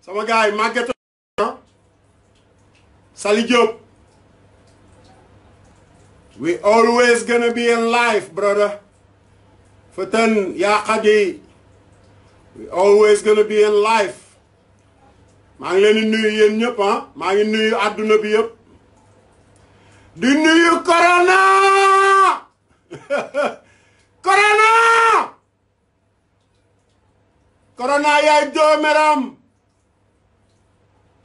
sama gaay Maguette Sali Diop, we always gonna be in life, brother. Fatan Ya Khadi, we always gonna be in life. maa ngi leen di nuyu yéen ñëpp maa ngi nuyu àdduna bi yëpp di nuyu corona corona corona yaay doomeram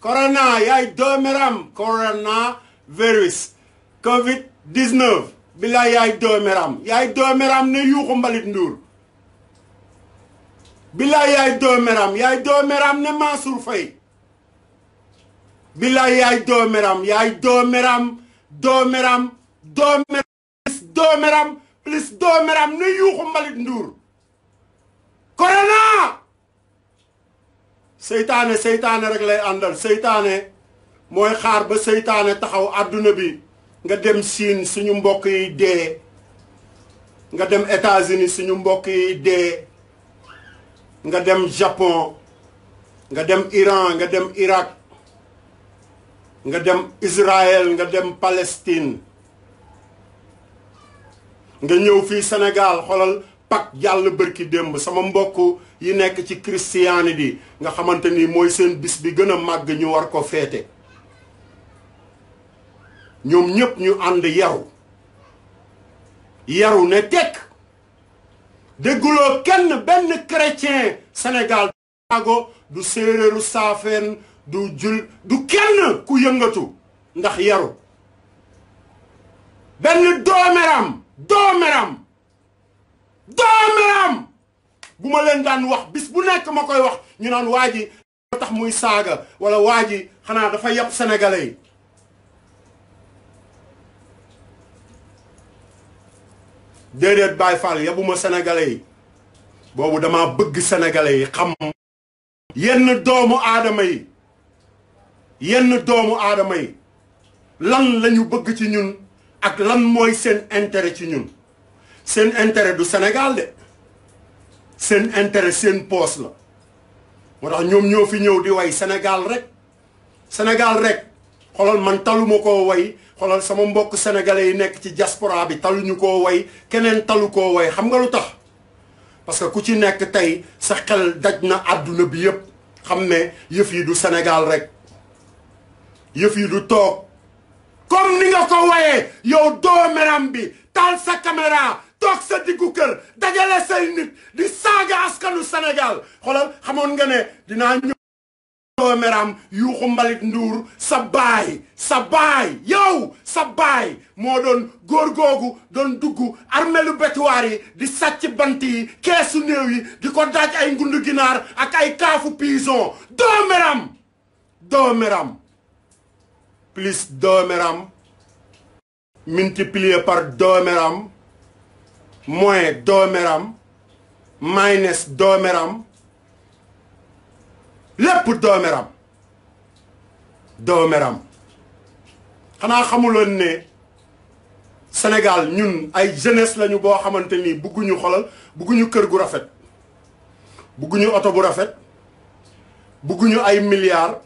corona yaay doomeram corona virus covid 19 bila yaay doomeram ne yuuxu mbalit nduur bila yaay doomeram ne Mansour Faye bila yaay doomeram plus doomeram ne yuuxu mbalit nduur corona seytaane rek lay àndal seytaane mooy xaar ba seytaane taxaw àdduna bi nga dem Chine suñu mbokk yi dee nga dem États-Unis suñu mbokk yi dee nga dem Japon nga dem Iran nga dem Irak nga dem Israël nga dem Palestine nga ñëw fii Sénégal xoolal pak jàll bërki démb sama mbokk yi nekk ci christianité nga xamante ni mooy seen bis bi gën a màgg ñu war ko feete ñoom ñëpp ñu ànd yaru ne tekk dégguloo kenn benn chrétien Sénégal ago du séeréeru saafeen du kenn ku yëngatu ndax yaru benn doomeram bu ma leen daan wax bis bu nekk ma koy wax ñu naan waa ji tax muy saaga wala waa ji xanaa dafa yab sénégalais yi déedéet Baye Fall yabuma sénégalais yi boobu dama bëgg sénégalais yi xam yenn doomu aadama yi lan lañu bëgg ci ñun ak lan mooy seen intérêt ci ñun seen intérêt du Sénégal de seen intérêt seen poos la moo tax ñoom ñoo fi ñëw di way Sénégal rek xoolal man taluma koo way xoolal sama mbokk sénégalais yi nekk ci diaspora bi taluñu koo way keneen talu koo way xam nga lu tax parce que ku ci nekk tey sa xel daj na àdduna bi yépp xam ne yëf yi du Sénégal rek yëf yi du toog comme ni nga ko wayee yow doomeram bi taal sa caméra toog sa diggu kër dajale say nit di saaga askanu Sénégal xoolal xamoon nga ne dinaa ñëw doomeram yuuxu mbalit nduur sa baay moo doon góor googu doon dugg armelu bétuwaar yi di sàcc bant yi keesu néew yi di ko daaj ay ngundu ginaar ak ay kaafu pison doomeram plus doomeram multiplié par doomeram moins doomeram minus doomeram lépp doomeram xanaa xamuloon ne Sénégal ñun ay jeunesse lañu boo xamante ni bugguñu xolal bugguñu kër gu rafet bugguñu oto bu rafet bugguñu ay milliards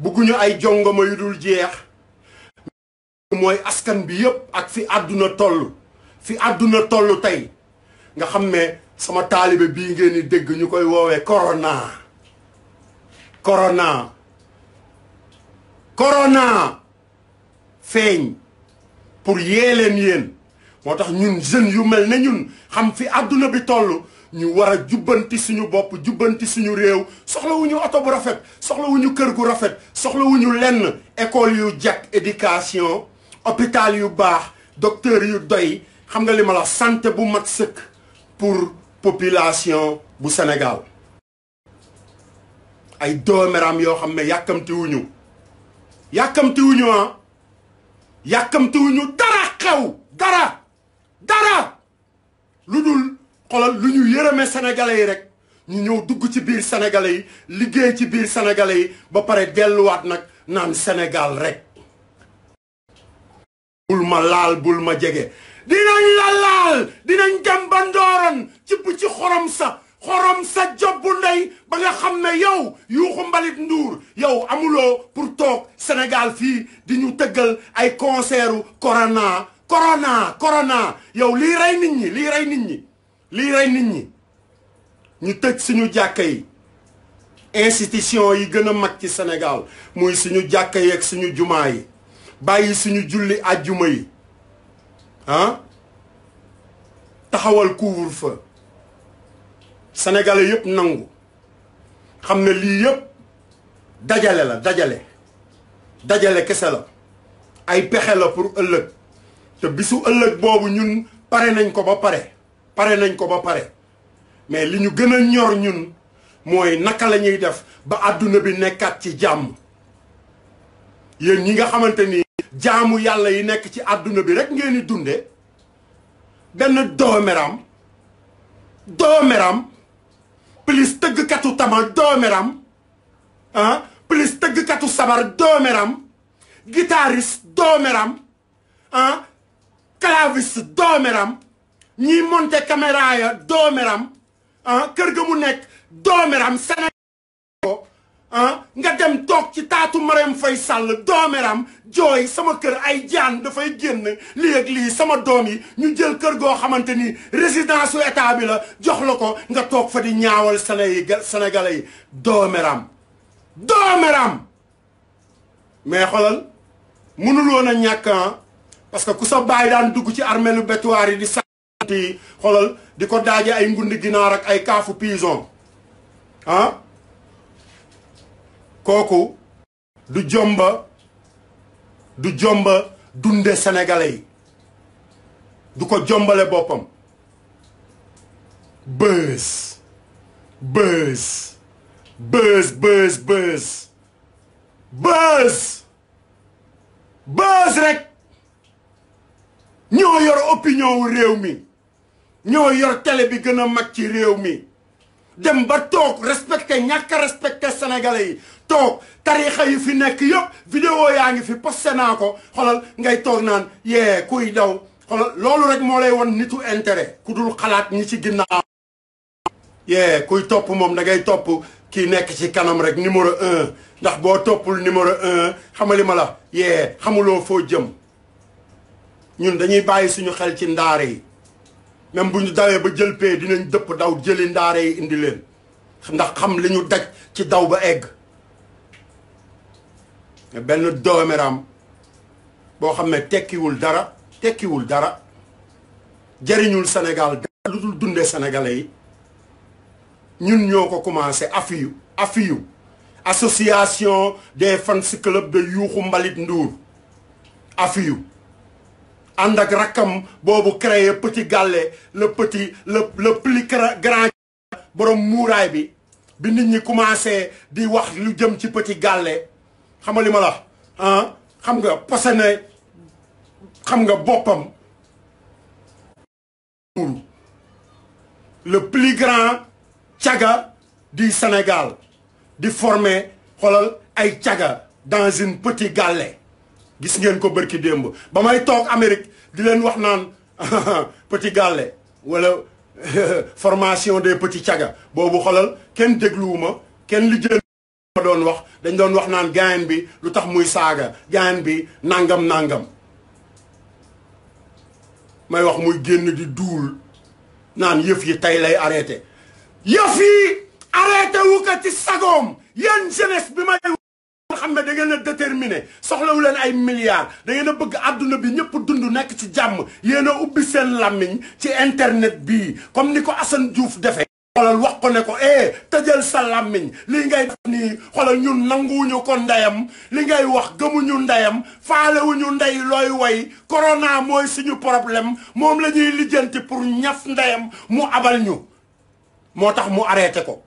bugguñu ay jongoma yu dul jeex mooy askan bi yépp ak fi àdduna toll tey nga xam ne sama taalibe bii ngeen di dégg ñu koy woowee corona corona feeñ pour yee leen yéen moo tax ñun jeunes yu mel ne ñun xam fi àdduna bi toll ñu war a jubbanti suñu bopp jubbanti suñu réew soxlawuñu oto bu rafet soxlawuñu kër gu rafet soxlawuñu lenn école yu jag éducation hôpital yu baax docteur yu doy xam nga li ma la santé bu mat sëkk pour population bu Sénégal ay doomeram yoo xam ne yàkkamtiwuñu yàkkamtiwuñu dara xew dara lu dul xoolal lu ñu yërëmee sénégalais yi rek ñu ñëw dugg ci biir sénégalais yi liggéey ci biir sénégalais yi ba pare delluwaat nag naan Sénégal rek bul ma laal bul ma jege dinañ la laal dinañ dem ba ndooroon ci xorom sa job bu ndey ba nga xam ne yow Youkhou Mbalit Ndour yow amuloo pour toog Sénégal fii di ñu tëggal ay concertu corona yow lii rey nit ñi ñu tëj suñu jàkka yi institution yi gën a mag ci Sénégal muy suñu jàkka yi ak suñu jumaa yi bàyyi suñu julli àjjuma yi taxawal couvre-feu sénégalais yëpp nangu xam ne lii yëpp dajale kese la ay pexe la pour ëllëg te bisu ëllëg boobu ñun pare nañ ko ba pare mais li ñu gën a ñor ñun mooy naka la ñuy def ba àdduna bi nekkaat ci jàmm yéen ñi nga xamante ni jaamu yàlla yi nekk ci àdduna bi rek ngeen di dunde benn doomeram plus tëggkatu tama doomeram plus tëggkatu sabar doomeram guitariste doomeram claviste doomeram ñiy monté caméra ya doomeram kër ga mu nekk doomeram Sénégal nga dem toog ci taatu Marème Faye Sall doomeram jooy sama kër ay jaan dafay génn lii ak lii sama doom yi ñu jël kër goo xamante ni résidence su état bi la jox la ko nga toog fa di ñaawal sénégalais yi doomeram mais xoolal mënuloon a ñàkk parce que ku sa baay daan dugg ci armée lu bétuwaar yi di santi xoolal di ko daaje ay ngundi ginaar ak ay kaafu pison kooku du jomba dunde sénégalais yi du ko jombale boppam buzz rek ñoo yor opinion wu réew mi ñoo yor télé bi gën a mag ci réew mi dem ba toog respecté ñàkk a respecté sénégalais yi toog tarixa yi fi nekk yëpp vidéo yaa ngi fi posté naa ko xoolal ngay toog naan yee kuy daw xoolal loolu rek moo lay won nitu intérêt ku dul xalaat ñi ci ginnaaw yee kuy topp moom da ngay topp kii nekk ci kanam rek numéro 1 ndax boo toppul numéro 1 xamali ma la yee xamuloo foo jëm ñun dañuy bàyyi suñu xel ci ndaare yi même bu ñu dawee ba jël pee dinañ dëpp daw jëli ndaare yi indi leen ndax xam li ñu daj ci daw ba egg benn doomeram boo xam ne tekkiwul dara jariñul Sénégal dara lu dul dundee sénégalais yi ñun ñoo ko commencé AFIU association des fans club de Youkhou Mbalit Ndour AFIU ànd ak rakkam boobu créé Petit Gallé le plus grand borom muuraay bi nit ñi commencé di wax lu jëm ci Petit Gallé xam nga li ma la xam nga posene xam nga boppam le plus grand caga du Sénégal di former xoolal ay caga dans une Petit Gallé gis ngeen ko bërki démb ba may toog Amérique di leen wax naan Petit Gallé wala formation des petits caga boobu xoolal kenn dégluwuma kenn li jël ma doon wax dañ doon wax naan gaayen bi lu tax muy saaga gaayen bi nangam may wax muy génn di duul naan yëf yi tey lay arrêté yëf yi arrêté wu ko ci sagoom yéen jeunesse bi may xam ne da ngeen a déterminé soxlawu leen ay milliards da ngeen a bëgg àdduna bi ñëpp dund nekk ci jàmm yéen a ubbi seen làmmiñ ci internet bii comme ni ko Assane Diouf defee xoolal wax ko ne ko tëjal sa làmmiñ li ngay def nii xoolal ñun nanguwuñu ko ndeyam li ngay wax gëmuñu ndeyam faalewuñu ndey looy way corona mooy suñu problème moom la ñuy lijjanti pour ñaf ndeyam mu abal ñu moo tax mu arrêté ko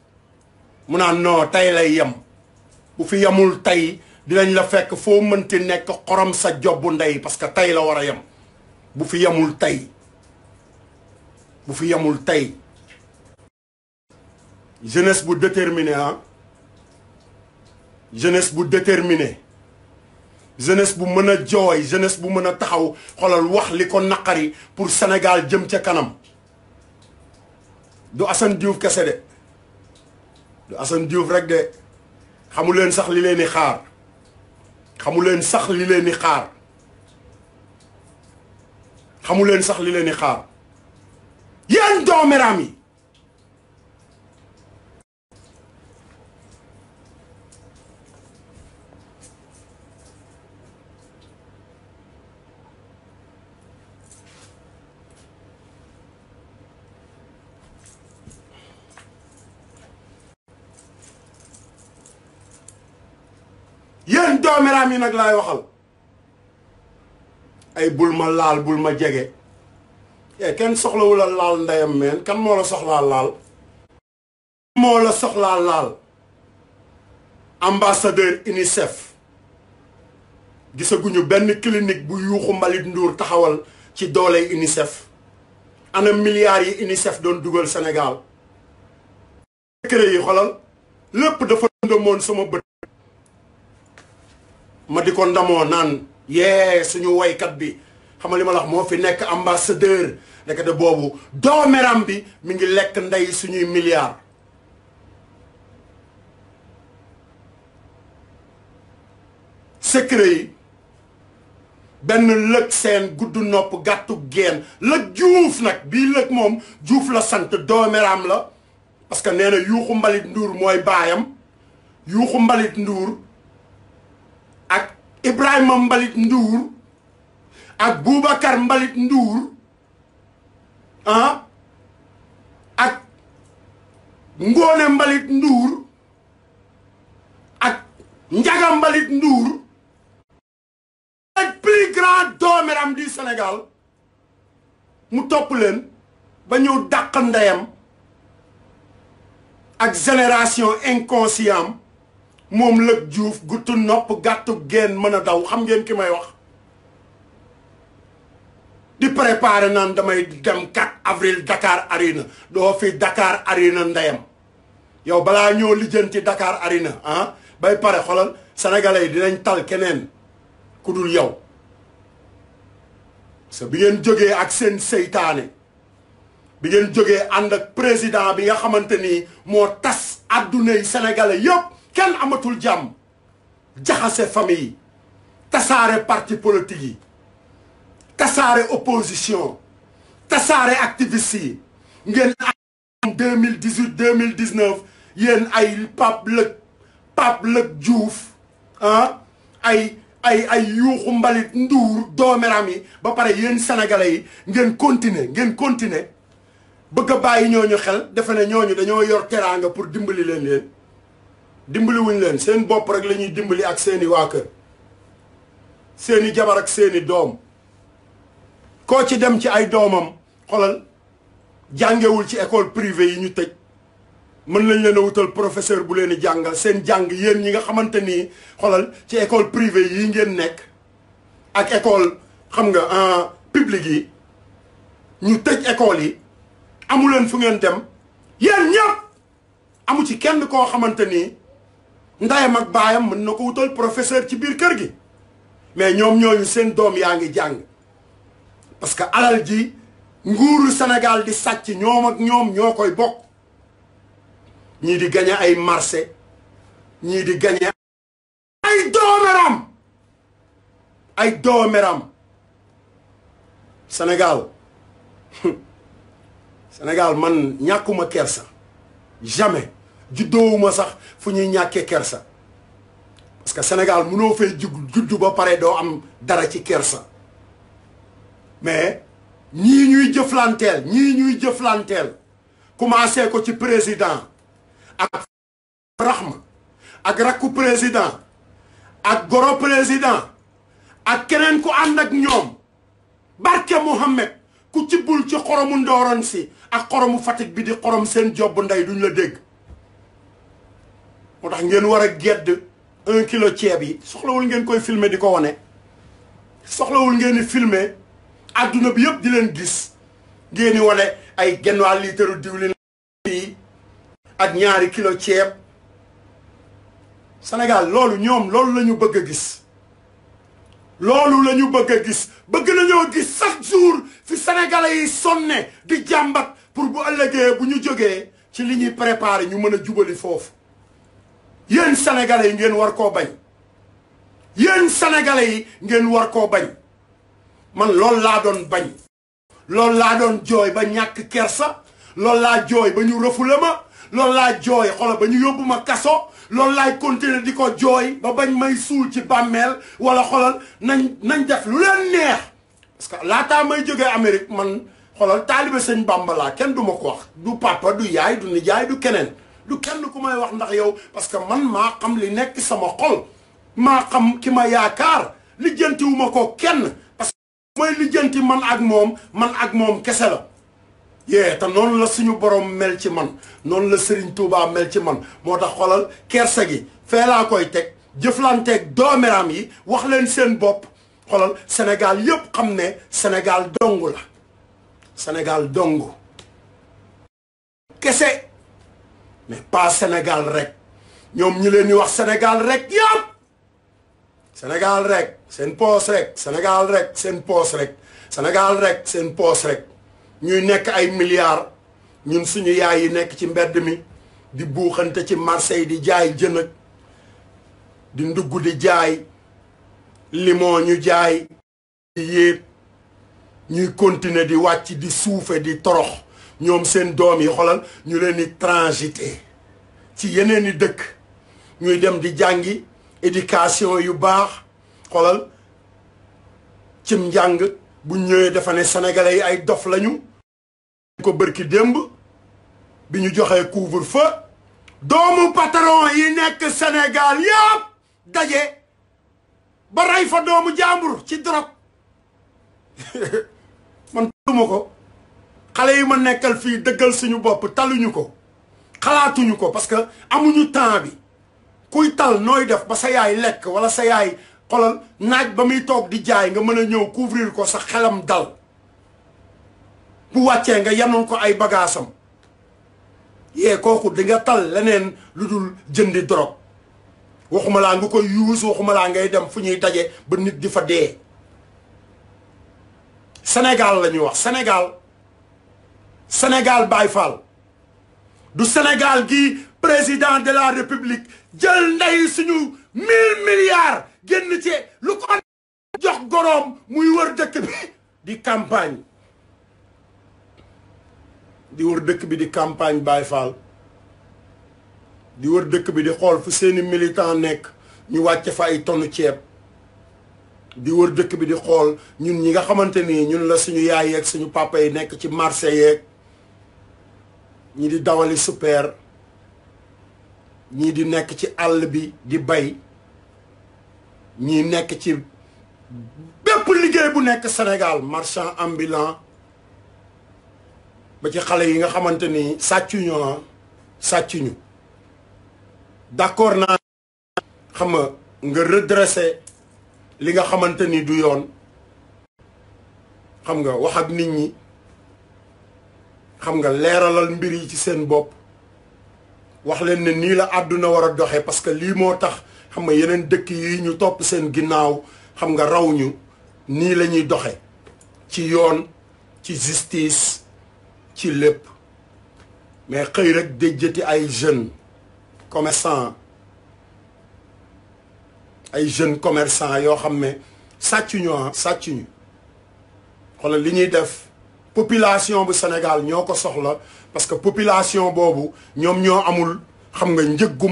mu naan non tey lay yem bu fi yemul tey dinañ la fekk foo mënti nekk xorom sa jobbu ndey parce que tey la war a yem bu fi yemul tey bu fi yemul tey jeunesse bu déterminé jeunesse bu déterminé jeunesse bu mën a jooy jeunesse bu mën a taxaw xoolal wax li ko naqari pour Sénégal jëm ca kanam du Assane Diouf kese de du Assane Diouf rek de xamu leen sax li leen di xaar xamu leen sax li leen di xaar xamu leen sax li leen di xaar yéen dooméram yi yéen dooméram yi nag laay waxal ay bul ma laal bul ma jege kenn soxlawu la laal ndeyam meen kan moo la soxlaa laal moo la soxlaa laal ambassadeur UNICEF gisaguñu benn clinique bu yuuxu Mbalit Ndour taxawal ci dooley UNICEF ana milliards yi UNICEF doon dugal Sénégal secret yi xolal lépp dafa ndëmoon sama bët ma di ko ndamoo naan suñu woykat bi xam nga li ma la wax moo fi nekk ambassadeur nekk de boobu doomeram bi mi ngi lekk ndey suñuy milliards secret yi benn lëg seen gudd nopp gàttu geen lëg juuf nag bii lëg moom juuf la sant doomeram la parce que nee na yuuxu Mbalit Ndour mooy baayam yuuxu Mbalit Ndour ak Ibrahima Mbalit Ndour ak Boubacar Mbalit Ndour ak Ngone Mbalit Ndour ak Njaga Mbalit Ndour le plus grand dooméram du Sénégal mu topp leen ba ñëw dàq ndeyam ak génération inconscient moom lëg juuf guttu nopp gàttu geen mën a daw xam ngeen ki may wax di préparer naan damay dem 4 avril Dakar Arena doo fi Dakar Arena ndeyam yow balaa ñoo lijjanti Dakar Arena bay pare xolal sénégalais yi dinañ tal keneen ku dul yow parce que bi ngeen jógee ak seen seytaane bi ngeen jógee ànd ak président bi nga xamante ni moo tas adduna yi sénégalais yëpp kenn amatul jàmm jaxase famille yi tasaare parti politique yi tasaare opposition tasaare activiste yi ngeen am 2018 2019 yéen ay Pape Lëg Diouf ay yuuxu Mbalit Ndour dooméram yi ba pare yéen sénégalais yi ngeen continuer bëgg a bàyyi ñooñu xel defe ne ñooñu dañoo yor teraanga pour dimbali leen dimbali wuñ leen seen bopp rek la ñuy dimbali ak seeni waa kër seeni jabar ak seeni doom koo ci dem ci ay doomam xolal jàngewul ci école privée yi ñu tëj mën nañ leen a wutal professeur bu leen di jàngal seen jàng yéen ñi nga xamante ni xolal ci école privée yi ngeen nekk ak école xam nga publique yi ñu tëj école yi amu leen fu ngeen dem yéen ñëpp amu ci kenn koo xamante ni ndayam ak baayam mën na ko wutal professeur ci biir kër gi mais ñoom ñooñu seen doom yaa ngi jàng parce que alal ji nguuru Sénégal di sàcc ñoom ak ñoom ñoo koy bokk ñii di gañe ay marché ñii di gañe ay dooméram Sénégal Sénégal man ñàkkuma kersa jamais juddoowuma sax fu ñuy ñàkkee kersa parce que Sénégal mënoo fee juddu ba pare doo am dara ci kersa mais ñii ñuy jëflanteel commencé ko ci président ak raxma ak rakku président ak goro président ak keneen ku ànd ak ñoom barke Mouhamed ku ci bul ci xoromu Ndooron si ak xoromu Fatick bi di xorom seen job ndey duñ la dégg moo tax ngeen war a gedd 1 kilo ceeb yi soxlawul ngeen koy filmer di ko wane soxlawul ngeen di filmer adduna bi yëpp di leen gis ngeen di wane ay genn waa liitaru diwlin yi ak 2 kilo ceeb Sénégal loolu ñoom loolu la ñu bëgg a gis loolu la ñu bëgg a gis bëgg nañoo gis chaque jour fi sénégalais yi sonne di jàmbat pour bu ëllëgee bu ñu jógee ci li ñuy préparé ñu mën a jubali foofu yéen sénégalais yi ngeen war koo bañ yéen sénégalais yi ngeen war koo bañ man loolu laa doon bañ loolu laa doon jooy ba ñàkk kersa loolu laa jooy ba ñu rëfule ma loolu laa jooy xoolal ba ñu yóbbu ma kaso loolu laay continuer di ko jooy ba bañ may suul ci bàmmeel wala xoolal nañ def lu leen neex parce que laataa may jógee Amérique man xoolal taalibe sëñ Bàmba laa kenn du ma ko wax du papa du yaay du nijaay du keneen du kenn ku may wax ndax yow parce que man maa xam li nekk sama xol maa xam ki ma yaakaar lijjantiwuma ko kenn parce que mooy lijjanti man ak moom kese la yee te noonu la suñu borom mel ci man noonu la Serigne Touba mel ci man moo tax xoolal kersa gi fee laa koy teg jëflanteeg doomeram yi wax leen seen bopp xoolal Sénégal yëpp xam ne Sénégal dongu la Sénégal dongu kese mais pas Sénégal rek ñoom ñi leen di wax Sénégal rek yëpp Sénégal rek seen poos rek Sénégal rek seen poos rek Sénégal rek seen poos rek ñuy nekk ay milliards ñun suñu yaay yi nekk ci mbedd mi di buuxante ci marché yi di jaay jën ak di ndugg di jaay limon ñu jaay di yéet ñuy continuer di wàcc di suufe di torox ñoom seen doom yi xolal ñu leen di transiter ci yeneen i dëkk ñuy dem di jàngi éducation yu baax xolal cim njàng bu ñëwee dafa ne sénégalais yi ay dof lañu ko bërki démb bi ñu joxee couvre-feu doomu patron yi nekk Sénégal yëpp daje ba rey fa doomu jàmbur ci drogue man taluma ko xale yi ma nekkal fii dëggal suñu bopp taluñu ko xalaatuñu ko parce que amuñu temps bi kuy tal nooy def ba sa yaay lekk wala sa yaay xolal naaj ba muy toog di jaay nga mën a ñëw couvrir ko sa xelam dal bu wàccee nga yanoon ko ay bagaasam yee kooku di nga tal leneen lu dul jëndi drogue waxuma laa nga koy use waxuma laa ngay dem fu ñuy daje ba nit di fa dee Sénégal la ñuy wax Sénégal Baye Fall du Sénégal gi président de la République jël ndey suñu 1000 milliards génn ci lu ko jox goroom muy wër dëkk bi di campagne di campagne Baye Fall di wër dëkk bi di xool fu seeni militant nekk ñu wàcce fa ay tonnu ceeb di wër dëkk bi di xool ñun ñi nga xamante ni ñun la suñu yaay yeeg suñu papa yi nekk ci marché yeeg ñi di dawali super ñii di nekk ci àll bi di bay ñii nekk ci bépp liggéey bu nekk Sénégal marchand ambulant ba ci xale yi nga xamante ni sàccuñu d'accord naa xam nga redresser li nga xamante ni du yoon xam nga wax ak nit ñi xam nga leeralal mbir yi ci seen bopp wax leen ne nii la àdduna war a doxe parce que lii moo tax xam nga yeneen dëkk yi ñu topp seen ginnaaw xam nga raw ñu nii la ñuy doxe ci yoon ci justice ci lépp mais xëy rek déjjati ay jeunes commerçants yoo xam ne sàccuñu xoolal li ñuy def population bu Sénégal ñoo ko soxla parce que population boobu ñoom ñoo amul xam nga njëg gu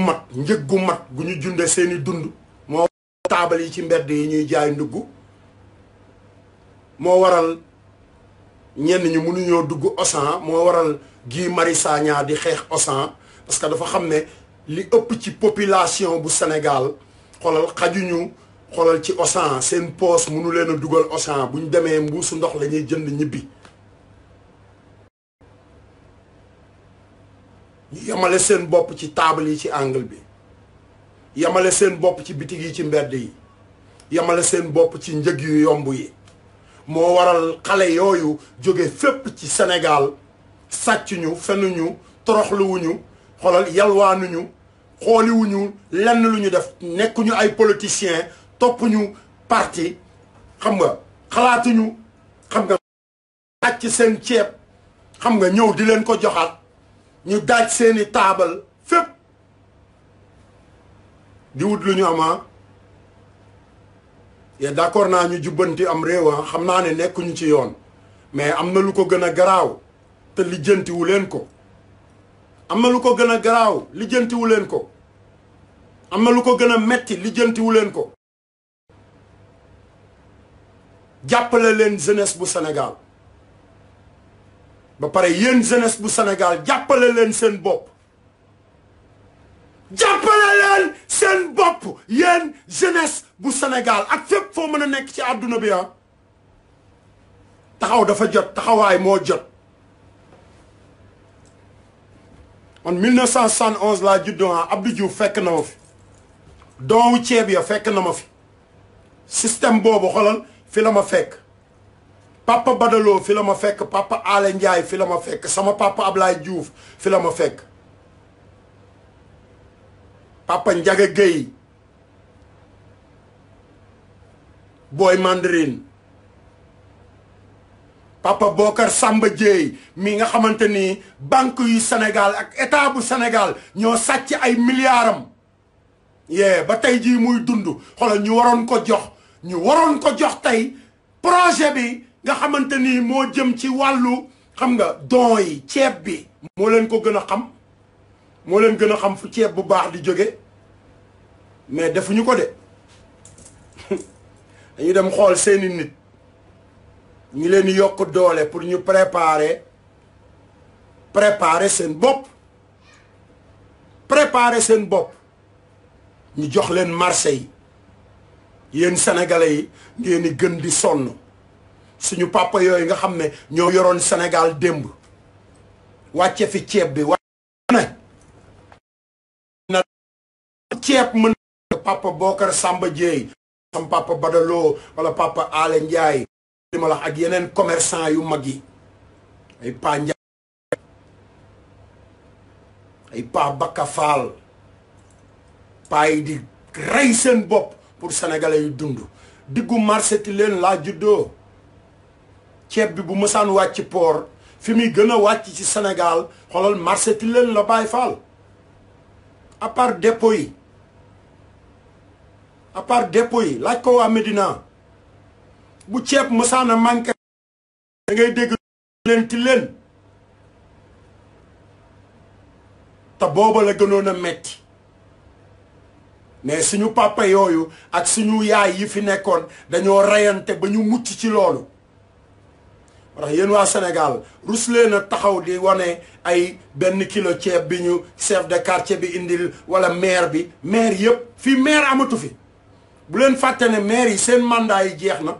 mat gu ñu junde seeni dund moo taabal yi ci mbedd yi ñuy jaay ndugg moo waral ñenn ñi mënuñoo dugg Auchan moo waral Guy Marius Sagna di xeex Auchan parce que dafa xam ne li ëpp ci population bu Sénégal xoolal xajuñu xoolal ci Auchan seen poos mënu leen a dugal Auchan bu ñu demee mbuusu ndox la ñuy jënd ñibbi ñu yemale seen bopp ci table yi ci angle bi yemale seen bopp ci bitig yi ci mbedd yi yemale seen bopp ci njëg yu yomb yi moo waral xale yooyu jóge fépp ci Sénégal sàccuñu fenuñu toroxluwuñu xoolal yalwaanuñu xooliwuñu lenn lu ñu def nekkuñu ay politiciens toppuñu parti xam nga xalaatuñu xam nga sàcc seen ceeb xam nga ñëw di leen ko joxaat ñu daaj seeni taabal fépp di wut lu ñu amaa ye d'accord naa ñu jubbanti am réew xam naa ne nekkuñu ci yoon mais am na lu ko gën a garaaw te lijjantiwu leen ko am na lu ko gën a garaaw lijjantiwu leen ko am na lu ko gën a metti lijjantiwu leen ko jàppale leen jeunesse bu Sénégal ba pare yéen jeunesse bu Sénégal jàppale leen seen bopp jàppale leen seen bopp yéen jeunesse bu Sénégal ak fépp foo mën a nekk ci àdduna bi taxaw dafa jot taxawaay moo jot man 1971 laa juddoo Abdou Diouf fekk na ma fi doowu ceeb ya fekk na ma fi système boobu xoolal fi la ma fekk papa Badaloo fi la ma fekk papa Ale Ndiaye fi la ma fekk sama papa Ablaye Diouf fi la ma fekk papa Ndiaga Gueye Boy Mandarine papa Bokar Samba Dieye mi nga xamante ni banque yu Sénégal ak état bu Sénégal ñoo sàcc ay milliardam yee ba tey jii muy dund xoolal ñu waroon ko jox tey projet bi nga xamante ni moo jëm ci wàllu xam nga don yi ceeb bi moo leen ko gën a xam moo leen gën a xam fu ceeb bu baax di jóge mais defuñu ko de dañu dem xool seeni nit ñu leen di yokk doole pour ñu préparer seen bopp ñu jox leen marché yi yéen sénégalais yi ngeen di gën di sonn suñu papa yooyu nga xam ne ñoo yoroon Sénégal démb wàcce fi ceeb bi wàcce na ceeb mën papa Bokar Samba Dieye sam papa Badaloo wala papa Ale Ndiaye li ma la ak yeneen commerçant yu mag yi ay pa Ndiaye ay pa Bakka Fall pa yi di rey seen bopp pour sénégalais yu dund diggu marché ti leen laa juddoo ceeb bi bu mësaan wàcc port fi muy gën a wàcc ci Sénégal xoolal marché ti leen la Baye Fall à part dépôt yi laaj ko waa Médina bu ceeb mësaan a manqué da ngay dégg leen ti leen te booba la gënoon a metti mais suñu papa yooyu ak suñu yaay yi fi nekkoon dañoo reyante ba ñu mucc ci loolu wax yéen waa Sénégal rus leen a taxaw di wane ay benn kilo ceeb bi ñu chef de quartier bi indil wala maire bi maire yëpp fii maire amatu fi bu leen fàtte ne maire yi seen mandat yi jeex na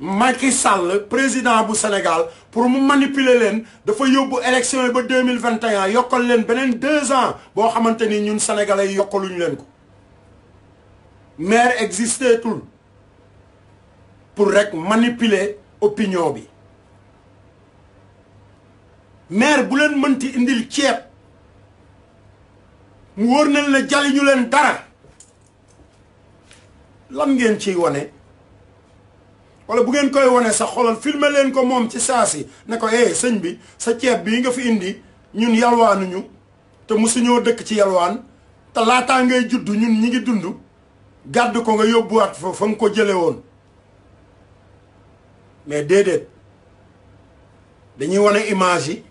Macky Sall président bu Sénégal pour mu manipuler leen dafa yóbbu élection yi ba 2021 yokkal leen beneen 2 ans boo xamante ni ñun sénégalais yi yokkaluñu leen ko maire existé tul pour rek manipuler opinion bi maire bu leen mënti indil ceeb mu wóor nañ la jaliñu leen dara lan ngeen ciy wane wala bu ngeen koy wane sax xoolal filmer leen ko moom ci saasi ne ko sëñ bi sa ceeb bii nga fi indi ñun yalwaanuñu te mosuñoo dëkk ci yalwaan te laataa ngay judd ñun ñi ngi dund gàdd ko nga yóbbuwaat fa nga ko jële woon mais déedéet dañuy wane image yi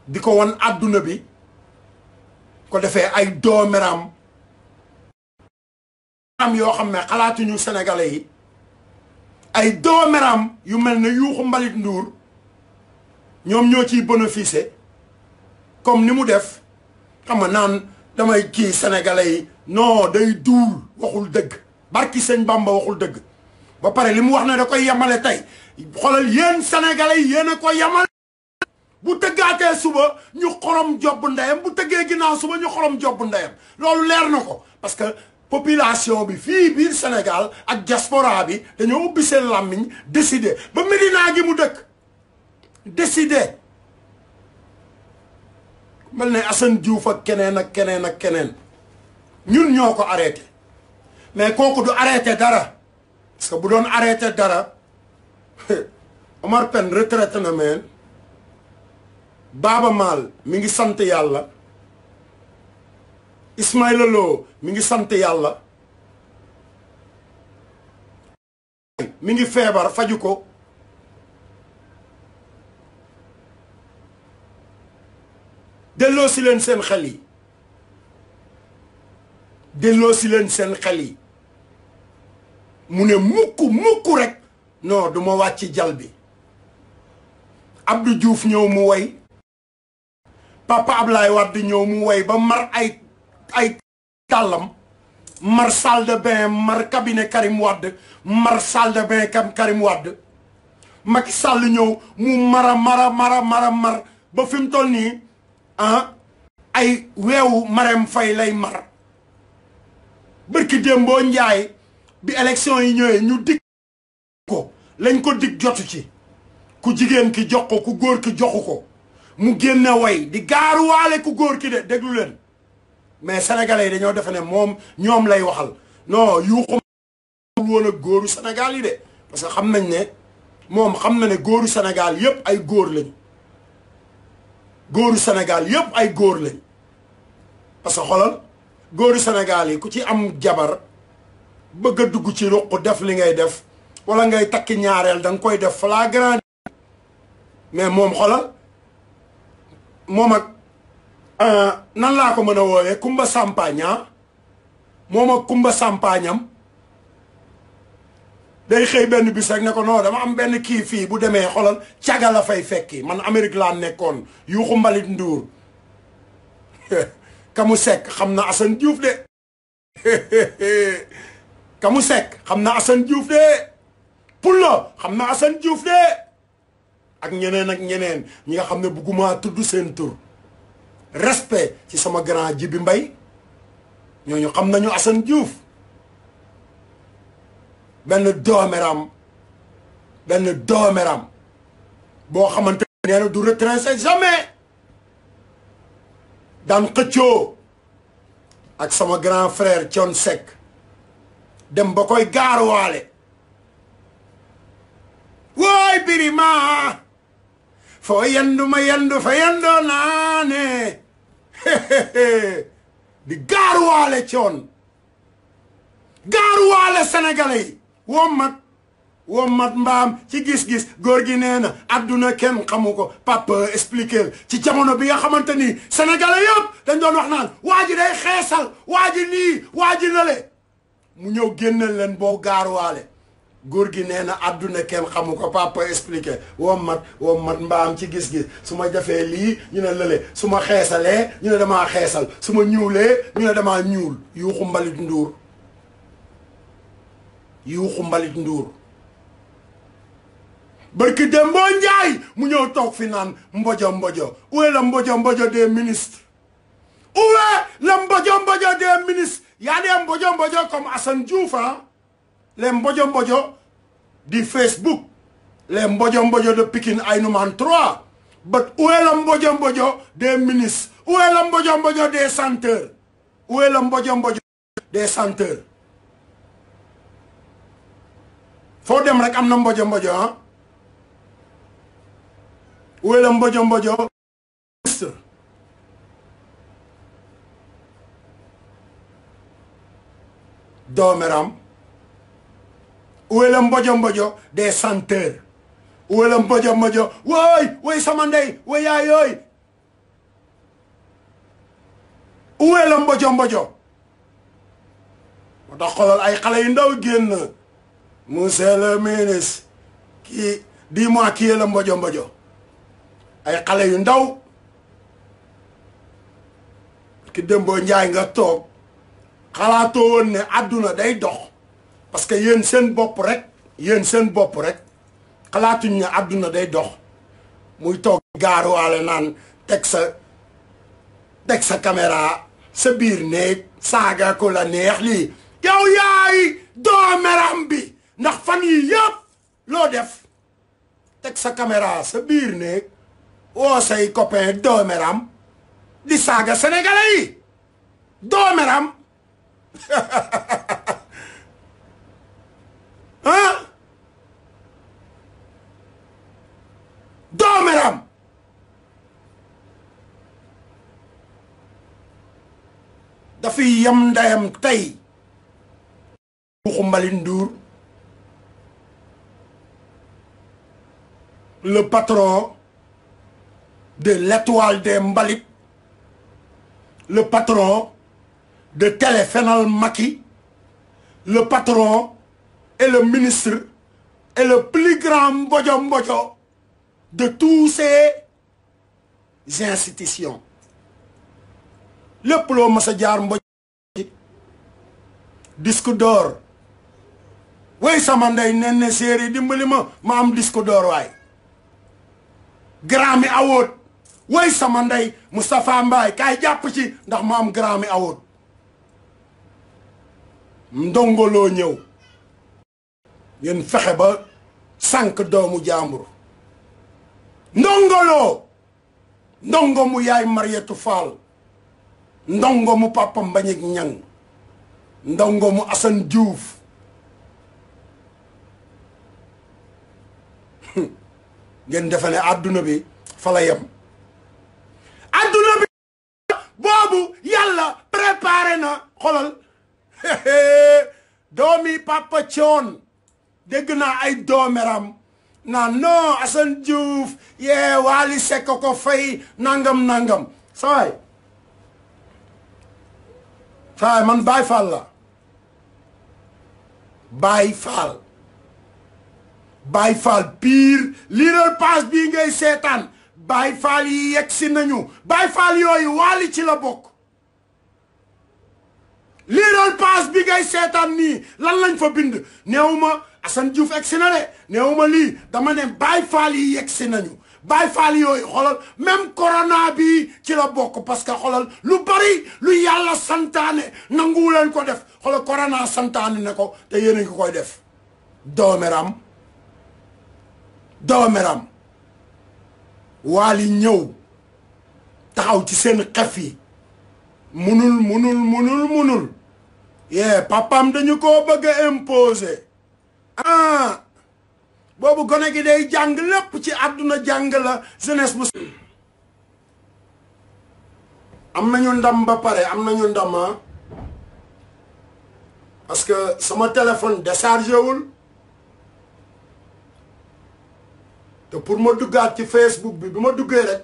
di ko wan àdduna bi ko defee ay doomeram am yoo xam ne xalaatuñu sénégalais yi ay doomeram yu mel ne Youkhou Mbalit Ndour ñoom ñoo ciy bénéficier comme ni mu def xam nga naan damay kii sénégalais yi non day duul waxul dëgg barki sëñ Bamba waxul dëgg ba pare li mu wax ne da koy yemale tey xoolal yéen sénégalais yi yéen a ko yemale bu tëggaatee suba ñu xorom jobb ndeyam bu tëggee ginnaaw suba ñu xorom jobb ndeyam loolu leer na ko parce que population bi fii biir Sénégal ak diaspora bi dañoo ubbi seen làmmiñ décider ba Médina gi mu dëkk décider mel ne Assane Diouf ak keneen ak keneen ak keneen ñun ñoo ko arrêté mais kooku du arrêté dara parce que bu doon arrêté dara Omar Pène retraité na meen Baaba Maal mi ngi sant yàlla Ismaïla Lo mi ngi sant yàlla mi ngi feebar faju ko delloo si leen seen xel yi delloo si leen seen xel yi mu ne mukk rek non du ma wàcc jal bi Abdou Diouf ñëw mu woy Papa Ablaye Wade ñëw mu woy ba mar ay tàllam mar salle de bain mar cabinet Karim Wade mar salle de bain Karim Wade Macky Sall ñëw mu mar ba fi mu toll nii ay weewu Marème Faye lay mar bërki démboo Njaay bi élection yi ñëwee ñu dig ko lañ ko dig jotu ci ku jigéen ki jox ko ku góor ki joxu ko mu génne way di gaaruwaale ku góor ki de déglu leen mais sénégalais yi dañoo defe ne moom ñoom lay waxal non Youkhou woon ak góoru Sénégal yi de parce que xam nañ ne moom xam na ne góoru Sénégal yépp ay góor lañ góoru Sénégal yépp ay góor lañ parce que xoolal góoru Sénégal yi ku ci am jabar bëgg a dugg ci ruq def li ngay def wala ngay takki ñaareel da nga koy def flagrant mais moom xoolal moom ak nan laa ko mën a woowee Kumba Sampaña moom ak Kumba Sampañam day xëy benn bis rek ne ko non dama am benn kii fii bu demee xoolal caga la fay fekki man Amérique laa nekkoon Youkhou Mbalit Ndour Kamu Seck xam na Assane Diouf de Kamu Seck xam na Assane Diouf de Pullo xam na Assane Diouf de ak ñeneen ñi nga xam ne bugguma tudd seen tur respect ci sama grand Jibi Mbay ñooñu xam nañu Assane Diouf benn doomeram boo xamante nee na du retracer jamais daan xëccoo ak sama grand frère Thione Seck dem ba koy gaaruwaale wooy Birima foo yendu ma yendu fa yendoo naane di gaaruwaale Thione gaaruwaale sénégalais yi wommat mbaam ci gis-gis góor gi nee na adduna kenn xamu ko papa expliquer ci jamono bi nga xamante ni sénégalais yëpp dañ doon wax naan waa ji day xeesal waa ji nii waa ji lale mu ñëw génneel leen boo gaaruwaale góor gi nee na adduna kenn xamu ko papa expliquer wommat mbaam ci gis-gis su ma jafee lii ñu ne lële su ma xeesalee ñu ne damaa xeesal su ma ñuulee ñu ne damaa ñuul Youkhou Mbalit Ndour Youkhou Mbalit Ndour barki Dembo Njaay mu ñëw toog fi naan mbojo où est le mbojo des ministres où est le mbojo des ministres y a des mbojo comme Assane Diouf les mbojo du Facebook les mbojo de Pikine Aïnoumane 3 but où est le mbojo des ministres où est le mbojo des chanteurs où est le mbojo des chanteurs foo dem rek am na mbojo où est le mbojo ministre doomeram où est le mbojo des chanteurs où est le mbojo wooy sama ndey wooy yaay yooy où est le mbojo mbojo moo tax xoolal ay xale yu ndaw génn monsieur le ministre kii dis-moi qui est le mbojo mbojo ay xale yu ndaw ki Dembo Njaay nga toog xalaatoo woon ne àdduna day dox parce que yéen seen bopp rek xalaatuñ ne àdduna day dox muy toog gaaruwaale naan teg sa caméra sa biir néeg saaga ko la neex lii yow yaay doomeram bi ndax fan yi yëpp loo def teg sa caméra sa biir néeg woo say copain doomeram di saaga sénégalais yi doomeram ah doomeram dafay yem ndeyam tey Mbalit Ndour le patron de l'étoile des Mbalit, le patron de Téléfénal Macky, le patron et le ministre et le plus grand mbojo mbojo de tous ces institutions. Le plo masa jaar mbojo disque d'or. Way sama ndey nenne série dimbali ma am disque d'or waay. Grammy Award. Way sama ndey Moustapha Mbaye kay jàpp ci ndax ma am Grammy Award. Ndongolo ñëw ngeen fexe ba sànq doomu jàmbur. Ndongolo ndongo mu yaay Marietou Fall, ndongo mu papa Mbagnick Niang, ndongo mu Assane Diouf. ngeen defe ne àdduna bi fa la yem. àdduna bi boobu yàlla préparé na xolal doomi papa Thione dégg naa ay doomeram naan non Assane Diouf yee Wally Seck ko fay nangam sawaay man Baye Fall la Baye Fall pire liiral paas bii ngay seetaan Baye Fall yi yegsi nañu Baye Fall yooyu Wally ci la bokk. liiral paas bi ngay seetaan nii lan lañ fa bind neewuma Assane Diouf egsi na de neewuma lii dama ne Baye Fall yi yegsi nañu Baye Fall yooyu xoolal même corona bi ci la bokk parce que xoolal lu bari lu yàlla santaane nanguwu leen ko def xoolal corona santaane ne ko te yéen a ngi koy def. doomeram Wally ñëw taxaw ci seen xef yi munul yee papam dañu ko bëgg a imposer. boobu gone gi day jàng lépp ci àdduna jàng la jeunesse bu am nañu ndam ba pare am nañu ndama parce que sama téléphone déchargé wul te pour ma duggaat ci Facebook bi ma duggee rek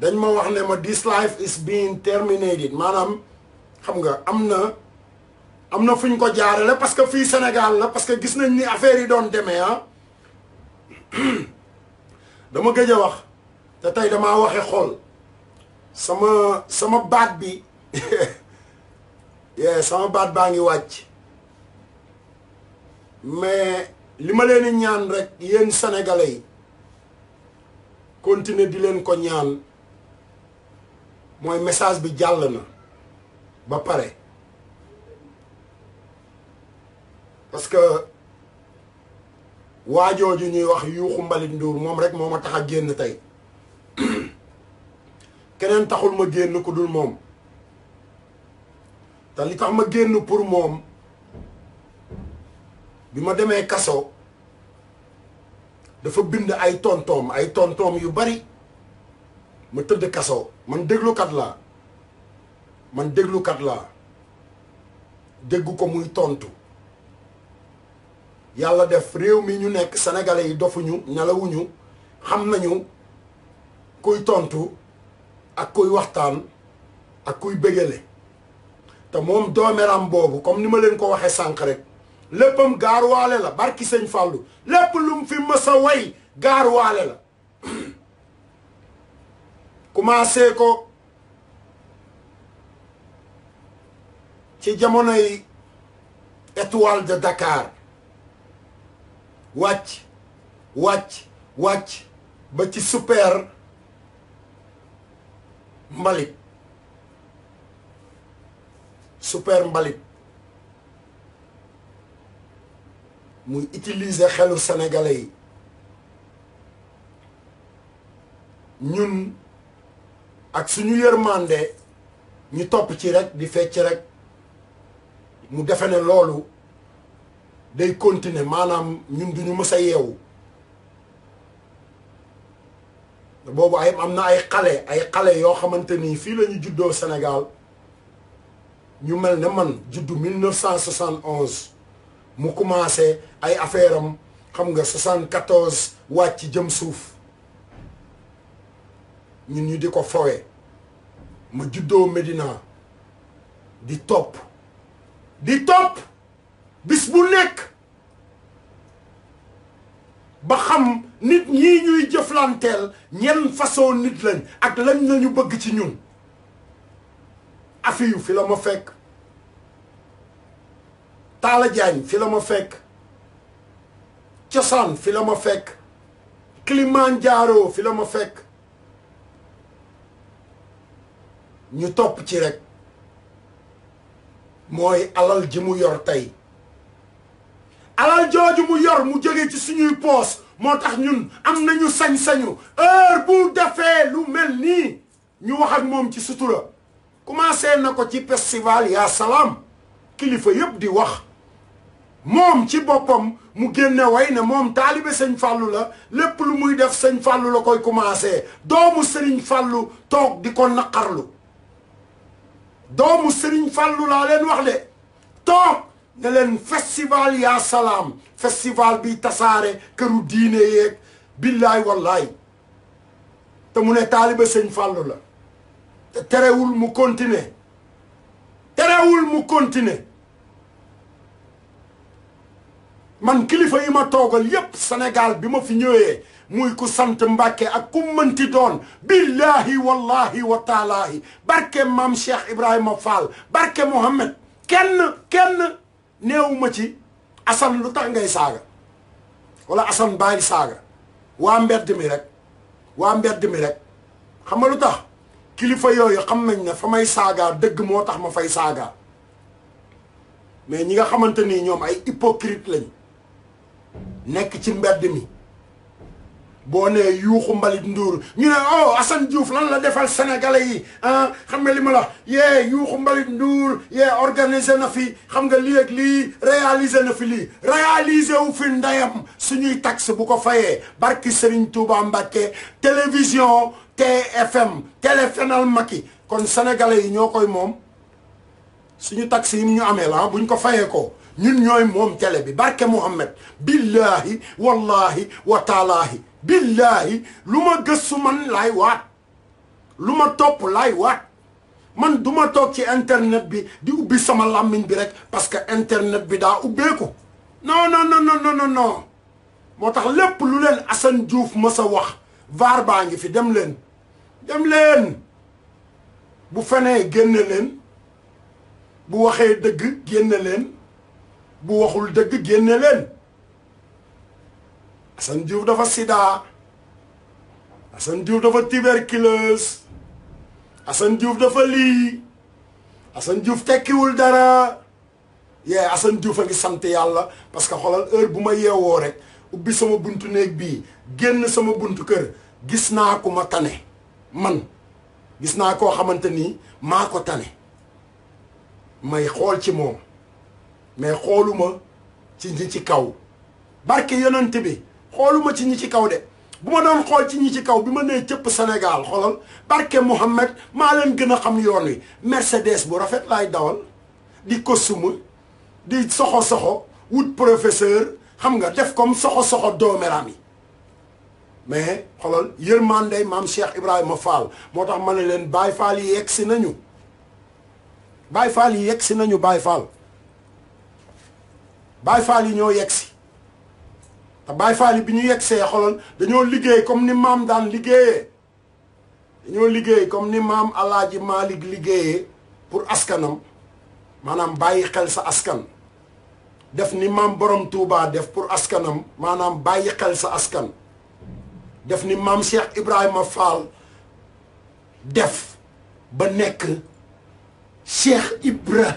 dañ ma wax ne ma this life is being terminated maanaam xam nga am na fu ñu ko jaarale parce que fii Sénégal la parce que gis nañ ni affaire yi doon demee dama gëj a wax te tey damaa waxe xol sama baat bi sama baat baa ngi wàcc mais li ma leen di ñaan rek yéen sénégalais yi continuer di leen ko ñaan mooy message bi jàll na ba pare parce que waajooju ñuy wax Yuuxu Mbalit Ndour moom rek moo ma tax a génn tey keneen taxul ma génn ku dul moom te li tax ma génn pour moom bi ma demee kaso dafa bind ay tontoom yu bari ma tëdd kaso man déglukat laa déggu ko muy tontu yàlla def réew mi ñu nekk sénégalais yi dofuñu nelawuñu xam nañu kuy tontu ak kuy waxtaan ak kuy bégale te moom doomeram boobu comme ni ma leen ko waxee sànq rek léppam gaaruwaale la barki sëñ Fallou lépp lu mu fi mës a way gaaruwaale la commencé ko ci jamonoy étoile de Dakar wàcc ba ci super mbalit muy utiliser xelu sénégalais yi ñun ak suñu yërmande ñu topp ci rek di fecc rek mu defe ne loolu day continuer maanaam ñun duñu mës a yeewu boobu am na ay xale yoo xamante ni fii la ñu juddoo Sénégal ñu mel ne man juddu 1971 mu commencé ay affaire am xam nga 74 wàcc jëm suuf ñun ñu di ko fowe ma juddoo Medina di topp bis bu nekk ba xam nit ñii ñuy jëflanteel ñenn façon nit lañ ak lañ nañu bëgg ci ñun Afiyu fi la ma fekk Talla Diagne fi la ma fekk Cosaan fi la ma fekk Kilimanjaro fi la ma fekk ñu topp ci rek mooy alal ji mu yor tey alal jooju mu yor mu jóge ci suñuy poos moo tax ñun am nañu sañ-sañu heure bu defee lu mel nii ñu wax ak moom ci sutura commencé na ko ci festival yaa salaam kilifa yëpp di wax moom ci boppam mu génne way ne moom taalibe sëñ Fallou la lépp lu muy def sëñ Fallou la koy commencé doomu sëriñ Fallou toog di ko naqarlu doomu sëriñ Fallou laa leen wax de toog ne leen festival yaa salaam festival bi tasaare këru diine yeeg billaay wallaay te mu ne taalibe sëñ Fallou la te terewul mu continuer man kilifa yi ma toogal yépp Sénégal bi ma fi ñëwee muy ku sant Mbàkke ak ku mënti doon billahi wallahi wa taalaahi barke maam Cheikh Ibrahima Fall barke Mohammed kenn néewuma ci Assane lu tax ngay saaga wala Assane bàyyi saaga waa mbedd mi rek xam nga lu tax kilifa yooyu xam nañ ne fa may saaga dëgg moo tax ma fay saaga mais ñi nga xamante ni ñoom ay hypocrite lañ nekk ci mbedd mi boo nee yuuxu mbalit nduur ñu ne oh Assane Diouf lan la defal sénégalais yi xam nga li ma la yee yuuxu mbalit nduur yee organisé na fi xam nga lii ak lii réalisé na fi lii réalisé wu fi ndayam suñuy taxe bu ko fayee barki Serigne Touba Mbacké télévision TFM télé Fenal Macky kon sénégalais yi ñoo koy moom suñu taxe yi ñu amee la buñ ko fayee ko ñun ñooy moom télé bi barke Mohammed billahi wallahi wa taalaahi billahi lu ma gëstu man laay waat lu ma topp laay waat man du ma toog ci internet bi di ubbi sama làmmiñ bi rek parce que internet bi daa ubbeeku non moo tax lépp lu leen Assane Diouf mës a wax vaar baa ngi fi dem leen bu fenee génne leen bu waxee dëgg génne leen bu waxul dëgg génne leen Assane Diouf dafa sida Assane Diouf dafa tuberculose Assane Diouf dafa lii Assane Diouf tekkiwul dara yee Assane Diouf a ngi sant yàlla parce que xoolal heure bu ma yeewoo rek ubbi sama buntu néeg bii génn sama buntu kër gis naa ku ma tane man gis naa koo xamante ni maa ko tane may xool ci moom mais xooluma ci ñi ci kaw barke yonent bi xooluma ci ñi ci kaw de bu ma doon xool ci ñi ci kaw bi ma nee cëpp Sénégal xoolal barke Mohammed maa leen gën a xam yoon wi Mercedes bu rafet laay dawal di costume di soxo wut professeur xam nga def comme soxo doomeram yi mais xoolal yërmande maam Cheikh Ibrahima Fall moo tax ma ne leen Baye Fall yi yegg si nañu Baye Fall yi yegg si nañu Baye Fall Baye Fall yi ñoo yegg si te Baye Fall yi bi ñu yegg see xoolal dañoo liggéey comme ni maam daan liggéeyee dañoo liggéey comme ni maam Alaaji Malick liggéeyee pour askanam maanaam bàyyi xel sa askan def ni maam Borom Touba def pour askanam maanaam bàyyi xel sa askan def ni maam Cheikh Ibrahima Fall def ba nekk Cheikh Ibra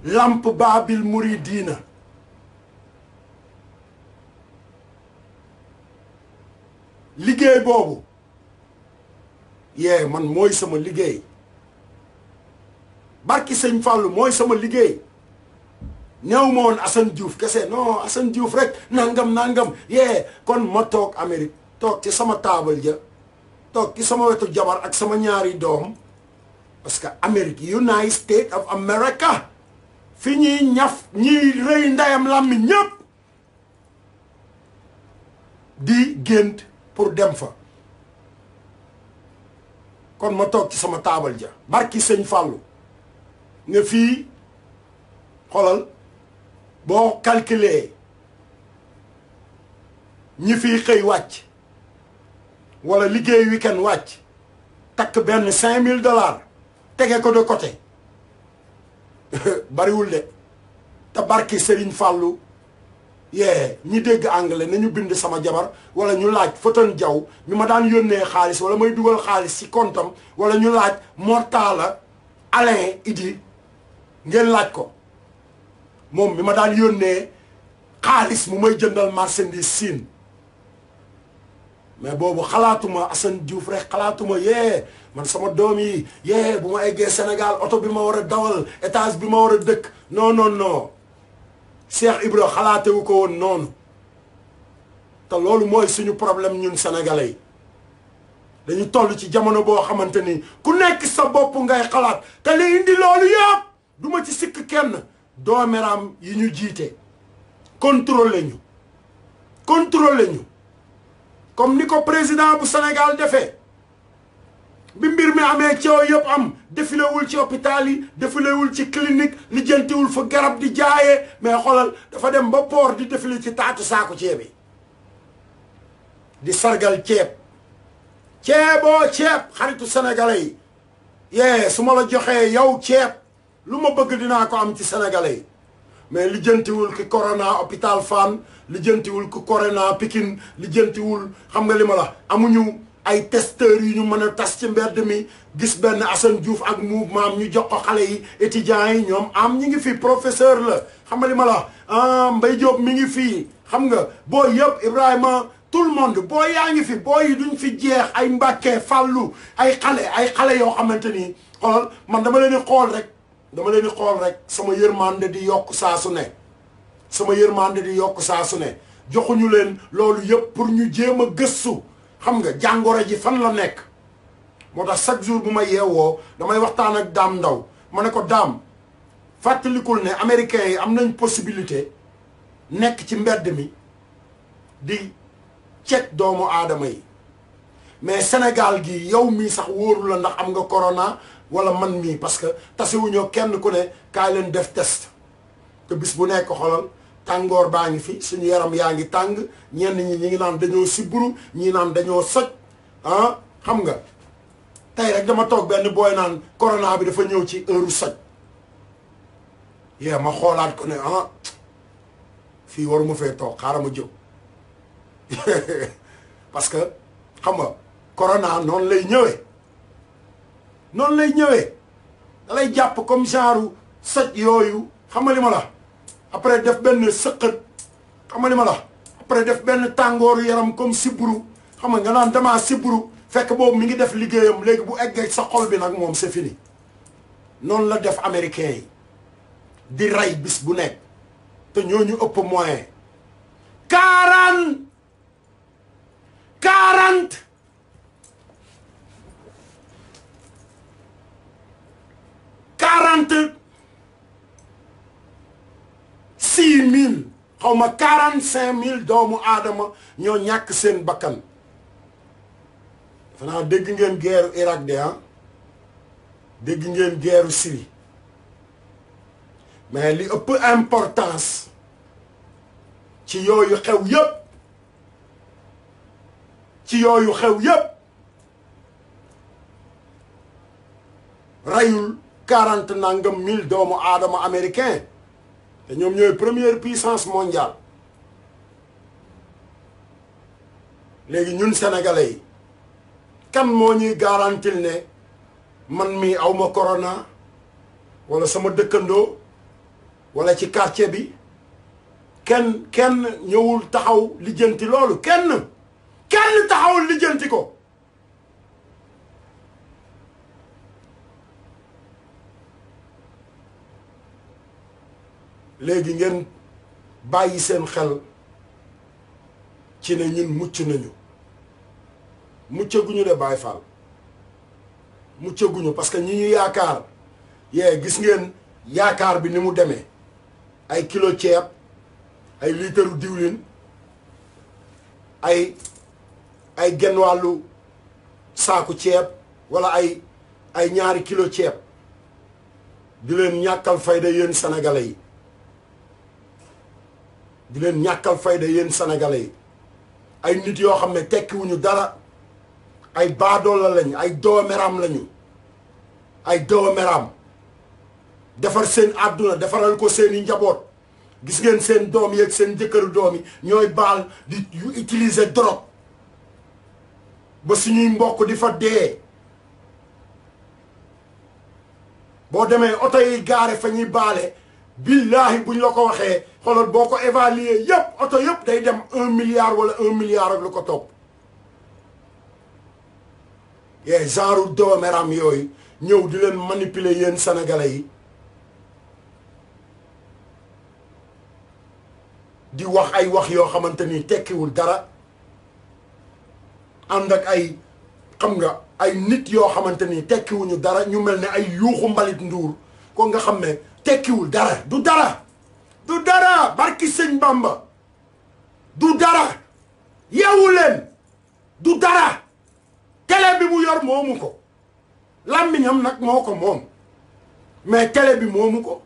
Lamp Babil Mouridina liggéey boobu yee man mooy sama liggéey barki sëñ Fallou mooy sama liggéey néew ma woon Assane Diouf kese non Assane Diouf rek nangam yee kon ma toog Amérique toog ci sama taabal ja toog ci sama wetu jabar ak sama ñaari doom parce que Amérique United States of America fi ñuy ñaf ñiy rëy ndeyam làmmi ñépp di gént pour dem fa kon ma toog ci sama taabal ja barki sëñ Fallou nga fii xoolal boo calculer ñi fiy xëy wàcc wala liggéey weekend wàcc takk benn $5000 tege ko de côté bariwul de te barki Serigne Fallou yee ñi dégg anglais nañu bind sama jabar wala ñu laaj Foton Jaw mi ma daan yónnee xaalis wala may dugal xaalis ci kontam wala ñu laaj Mortala Alain Idi ngeen laaj ko moom mi ma daan yónnee xaalis mu may jëndal marchandise Siin mais boobu xalaatuma Assane Diouf rek xalaatuma yee man sama doom yi yee bu ma eggee Sénégal oto bi ma war a dawal étage bi ma war a dëkk non Cheikh Ibra xalaatewu ko woon noonu te loolu mooy suñu problème ñun sénégalais yi dañu toll ci jamono boo xamante ni ku nekk sa bopp ngay xalaat te li indi loolu yëpp duma ci sikk kenn doomeram yi ñu jiite contrôler ñu comme ni ko président bu Sénégal defee bi mbir mi amee coow yëpp am défilewul ci hôpital yi défilewul ci clinique lijjantiwul fa garab di jaayee mais xoolal dafa dem ba port di défilé ci taatu saako ceeb yi di sargal ceeboo ceeb xaritu sénégalais yi yee su ma la joxee yow ceeb lu ma bëgg dinaa ko am ci sénégalais yi mais lijjantiwul ki corona hôpital Fann lijjantiwul ki corona Pikine lijjantiwul xam nga li ma la amuñu ay testeurs yu ñu mën a tas ci mbedd mi gis benn Assane Diouf ak mouvement ñu jox ko xale yi étudiants yi ñoom am ñi ngi fi professeur la xam nga li ma la Mbaye Diop mi ngi fii xam nga booy yëpp Ibrahima tout le monde booy yaa ngi fi booy yi duñ fi jeex ay Mbàkke Fàllu ay xale yoo xamante ni xoolal man dama leen di xool rek sama yërmande di yokk saa su ne joxuñu leen loolu yëpp pour ñu jéem a gëstu xam nga jàngoro ji fan la nekk moo tax chaque jour bu ma yeewoo damay waxtaan ak Dame Ndaw ma ne ko Dame fàttalikul ne américains yi am nañ possibilité nekk ci mbedd mi di ceet doomu aadama yi mais Sénégal gi yow mii sax wóoru la ndax am nga corona wala man mii parce que tasewuñoo kenn ku ne kaay leen def test te bis bu nekk xolal tàngoor baa ngi fi suñu yaram yaa ngi tàng ñenn ñi ngi naan dañoo siburu ñii naan dañoo soj xam nga tey rek dama toog benn booy naan corona bi dafa ñëw ci heure soj yee ma xoolaat ko ne fii waruma fee toog xaaral ma jóg parce que xam nga corona noonu lay ñëwee da lay jàpp comme genre soj yooyu xam nga li ma la après def benn sëqët xam nga li ma la après def benn tàngooru yaram comme siburu xam nga naan damaa siburu fekk boobu mi ngi def liggéeyam léegi bu eggee sa xol bi nag moom c'est fini noonu la def américain yi di rey bis bu nekk te ñooñu ëpp moyen 46 000 xaw ma 45 000 doomu aadama ñoo ñàkk seen bakkan xanaa dégg ngeen guerre Irak de ah dégg ngeen guerre Syrie mais li ëpp importance ci yooyu xew yépp rayul 40 nangam 1000 doomu aadama américain te ñoom ñooy première puissance mondiale léegi ñun sénégalais yi kan moo ñuy garantil ne man mi awma corona wala sama dëkkandoo wala ci quartier bi kenn ñëwul taxaw lijjanti loolu kenn taxawul lijjanti ko léegi ngeen bàyyi seen xel ci ne ñun mucc nañu muccaguñu de Baye Fall muccaguñu parce que ñi ñu yaakaar gis ngeen yaakaar bi ni mu demee ay kilo ceeb ay liitaru diwlin ay genn wàllu saaku ceeb wala ay ñaari kilo ceeb di leen ñàkkal fayda yéen sénégalais yi di leen ñàkkal fayda yéen sénégalais yi ay nit yoo xam ne tekkiwuñu dara ay baadoola lañu ay doomeram lañu ay doomeram defar seen àdduna defaral ko seeni njaboot gis ngeen seen doom yi ak seen jëkkëru doom yi ñooy baal di utiliser drogue ba suñuy mbokk di fa dee boo demee oto yi gaare fa ñuy baale billaahi buñ la ko waxee xoolal boo ko évaluer yépp oto yépp day dem 1 milliard wala 1 milliard ak lu ko topp genre doomeram yooyu ñëw di leen manipuler yéen sénégalais yi di wax ay wax yoo xamante ni tekkiwul dara ànd ak ay xam nga ay nit yoo xamante ni tekkiwuñu dara ñu mel ne ay yuuxu mbalit nduur ko nga xam ne tekkiwul dara du dara barki sëñ Bamba du dara yeewu leen du dara télé bi mu yor moomu ko làmmiñam nag moo ko moom mais télé bi moomu ko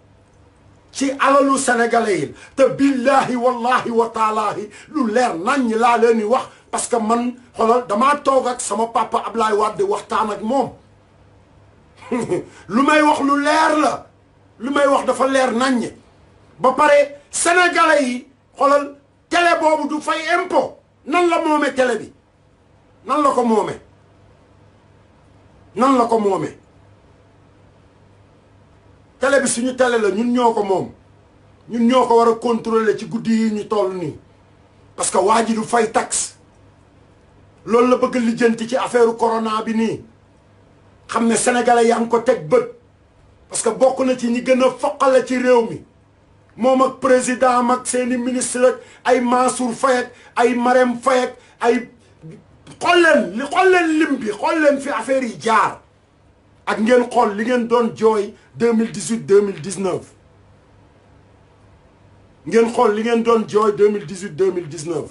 ci alalu sénégalais yi te billahi wallahi wa taalaahi lu leer nañ laa leen di wax parce que man xoolal damaa toog ak sama papa Ablaye Wade waxtaan ak moom lu may wax lu leer la lu may wax dafa leer naññ ba pare sénégalais yi xoolal télé boobu du fay impôt nan la moome télé bi nan la ko moome télé bi suñu télé la ñun ñoo ko moom ñun ñoo ko war a contrôler ci guddi yi ñu toll nii parce que waa ji du fay taxe loolu la bëgg lijjanti ci affaire corona bi nii xam ne sénégalais yaa ngi ko teg bët parce que bokk na ci ñi gën a foqale ci réew mi moom ak président ak seeni ministre ak ay Mansour Faye ak ay Marème Faye ak ay xool leen lim bi xool leen fi affaire yi jaar ak ngeen xool li ngeen doon jooy 2018 2019 ngeen xool li ngeen doon jooy 2018 2019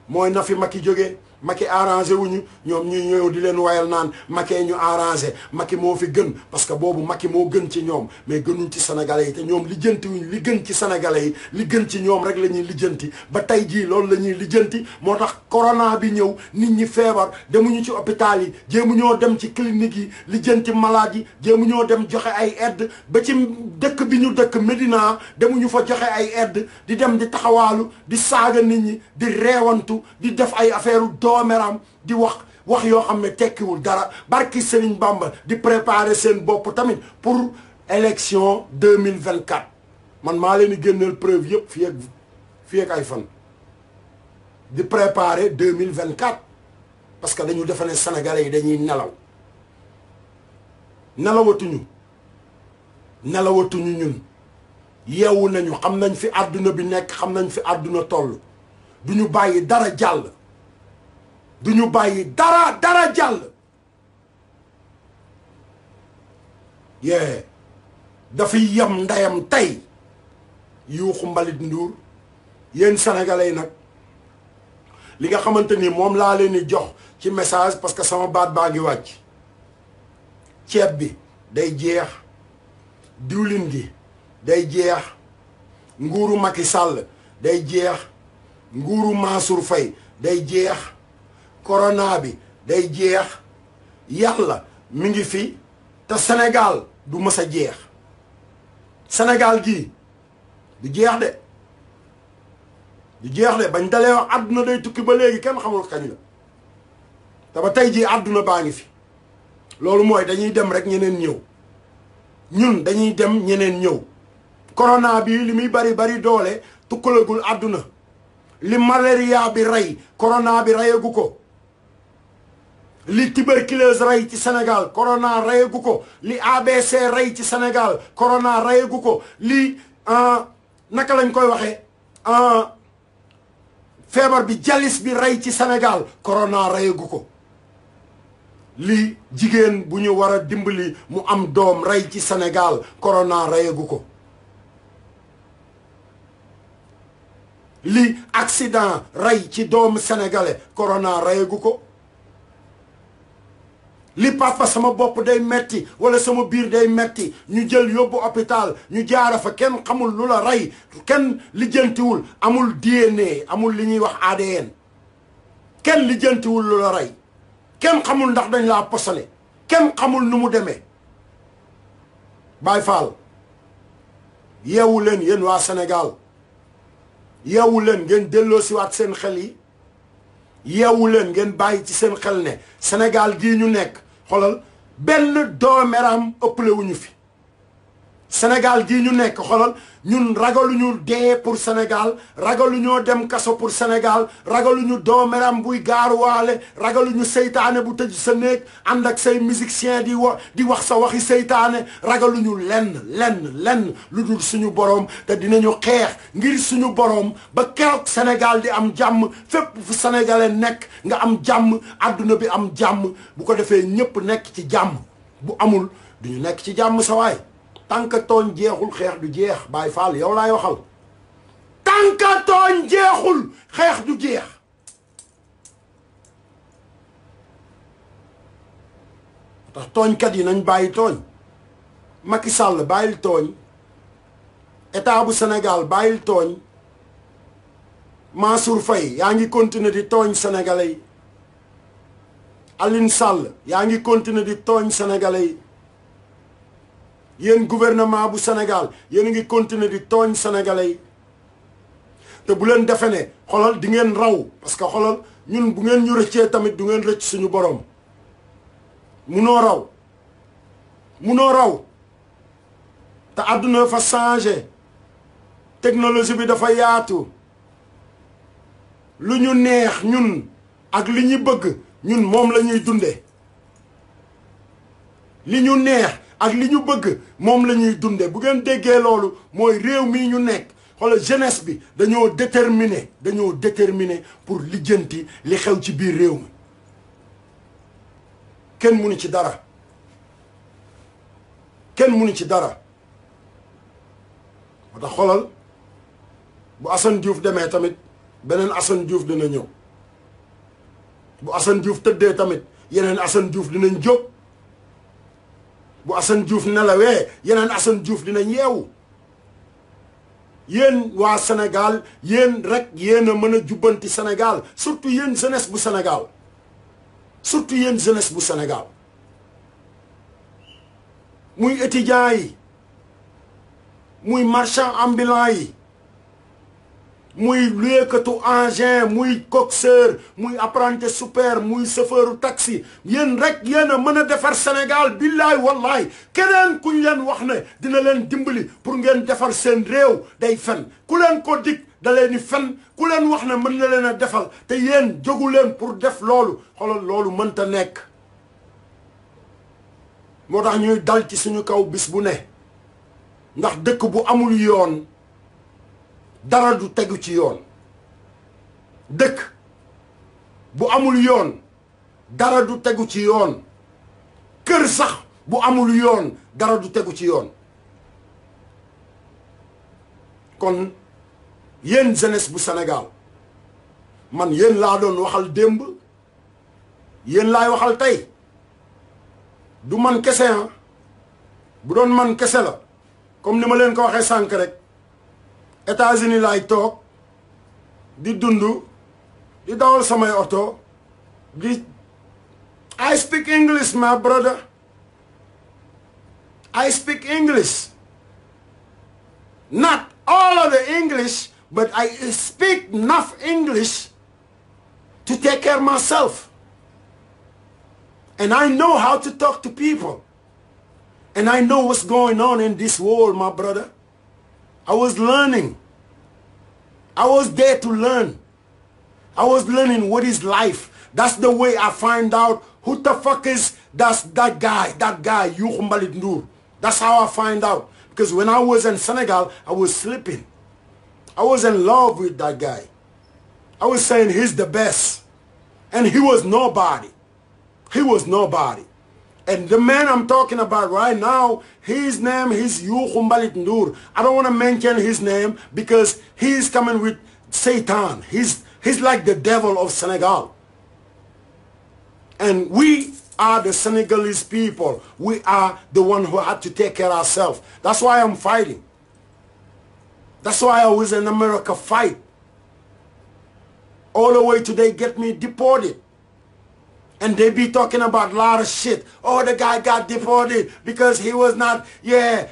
mooy na fi Macky jógee Macky arrangé wuñu ñoom ñuy ñëw di leen wayal naan Macky ñu arrangé Macky moo fi gën parce que boobu Macky moo gën ci ñoom mais gënuñ ci sénégalais yi te ñoom lijjanti wuñ li gën ci sénégalais yi li gën ci ñoom rek la ñuy lijjanti ba tey jii loolu la ñuy lijjanti moo tax corona bi ñëw nit ñi feebar demuñu ci hôpital yi jéemu ñoo dem ci clinique yi lijjanti malade yi jéemu ñoo dem joxe ay aide ba ci dëkk bi ñu dëkk Médina demuñu fa joxe ay aide di dem di taxawaalu di saaga nit ñi di reewantu di def ay affaire doomeram di wax yoo xam ne tekkiwul dara barki Serigne Bamba di préparer seen bopp tamit pour élection 2024 man maa leen di génneel preuve yëpp fii ak ay fan di préparer 2024 parce que dañu defe ne sénégalais yi dañuy nelawatuñu ñun yeewu nañu xam nañ fi àdduna bi nekk xam nañ fi àdduna toll duñu bàyyi dara jàll duñu bàyyi dara jàll dafay yem ndeyam tey yuuxu mbalit nduur yéen sénégalais yi nag li nga xamante ni moom laa leen di jox ci message parce que sama baat baa ngi wàcc ceeb bi day jeex diwlin gi day jeex nguuru Macky Sall day jeex nguuru Mansour Faye day jeex corona bi day jeex yàlla mi ngi fi te Sénégal du mës a jeex Sénégal gii du jeex de du jeex de bañ dalee wax àdduna day tukki ba léegi kenn xamul kañ la te ba tey jii àdduna baa ngi fi loolu mooy dañuy dem rek ñeneen ñëw ñun dañuy dem ñeneen ñëw corona bi li muy bari doole tukkalagul àdduna li malaria bi rey corona bi reyagu ko li tuberculose rey ci Sénégal corona reyagu ko li ABC rey ci Sénégal corona reyagu ko li naka lañ koy waxee feebar bi jalis bi rey ci Sénégal corona reyagu ko li jigéen bu ñu war a dimbali mu am doom rey ci Sénégal corona reyagu ko li accident rey ci doomu sénégalais corona reyagu ko li papa sama bopp day metti wala sama biir day metti ñu jël yóbbu hôpital ñu jaara fa kenn xamul lu la rey kenn lijjantiwul amul DNA amul li ñuy wax ADN kenn lijjantiwul lu la rey kenn xamul ndax dañ laa posone kenn xamul nu mu demee Baay Faal yeewu leen yéen waa Sénégal yeewu leen ngeen delloo si waat seen xel yi yeewu leen ngeen bàyyi ci seen xel ne Sénégal gii ñu nekk xoolal benn doomeram ëppale wuñu fi Sénégal gii ñu nekk xoolal ñun ragaluñu dee pour Sénégal ragaluñoo dem kaso pour Sénégal ragaluñu doomeram buy gaaruwaale ragaluñu seytaane bu tëj sa néeg ànd ak say musicien di wax sa waxi seytaane ragaluñu lenn lu dul suñu boroom te dinañu xeex ngir suñu boroom ba keroog Sénégal di am jàmm fépp fu sénégalais nekk nga am jàmm àdduna bi am jàmm bu ko defee ñépp nekk ci jàmm bu amul duñu nekk ci jàmm sa waay tant que tooñ jeexul xeex du jeex Baay Faal yow laay waxal tant que tooñ jeexul xeex du jeex tax tooñkat yi nañ bàyyi tooñ Macky Sall bàyyil tooñ état bu Sénégal bàyyil tooñ Mansour Faye yaa ngi continuer di tooñ sénégalais yi Aline Sall yaa ngi continuer di tooñ sénégalais yi yéen gouvernement bu Sénégal yéen a ngi continuer di tooñ sénégalais yi te bu leen defe ne xolal di ngeen raw parce que xolal ñun bu ngeen ñu rëccee tamit du ngeen rëcc suñu borom munoo raw te àdduna fa changé technologie bi dafa yaatu lu ñu neex ñun ak li ñu bëgg ñun moom la ñuy dunde li ñu neex ak li ñu bëgg moom la ñuy dunde bu ngeen déggee loolu mooy réew mii ñu nekk xoolal jeunesse bi dañoo déterminé pour lijjanti li xew ci biir réew mi kenn mënu ci dara moo tax xoolal bu Assane Diouf demee tamit beneen Assane Diouf dina ñëw bu Assane Diouf tëddee tamit yeneen Assane Diouf dinañ jóg bu Assane Diouf nelawee yeneen Assane Diouf dinañ yeewu yéen waa Sénégal yéen rek yéen a mën a jubbanti Sénégal surtout yéen jeunesse bu Sénégal muy étudiants yi muy marchand ambulant yi muy luyeekatu engin muy coxeur muy apprenti super muy chauffeur taxi yéen rek yéen a mën a defar Sénégal billaay wallaay keneen ku ñu leen wax ne dina leen dimbali pour ngeen defar seen réew day fen ku leen ko dig da leen di fen ku leen wax ne mën na leen a defal te yéen jógu leen pour def loolu xoolal loolu mënta nekk moo tax ñuy dal ci suñu kaw bis bu ne ndax dëkk bu amul yoon dara du tegu ci yoon dëkk bu amul yoon dara du tegu ci yoon kër sax bu amul yoon dara du tegu ci yoon kon yéen jeunesse bu Sénégal man yéen laa doon waxal démb yéen laay waxal tey du man kese ah bu doon man kese la comme ni ma leen ko waxee sànq rek États-Unis laay toog di dund di dawal samay oto di I speak English my brother I speak English not all of the English but I speak enough English to take care of myself and I know how to talk to people and I know what's going on in this world my brother I was learning I was there to learn I was learning what is life that's the way I find out who the fuck is that guy Youssou Mbalit Ndour that's how I find out because when I was in Senegal I was sleeping I was in love with that guy I was saying he's the best and he was nobody and the man I'm talking about right now his name is Youssou Mbalit Ndour I don't want to mention his name because he's coming with Satan he's like the devil of Senegal and we are the Senegalese people we are the one who had to take care of ourselves that's why I'm fighting that's why I was in America fight all the way till they get me deported and they be talking about a lot of shit. Oh, the guy got deported because he was not,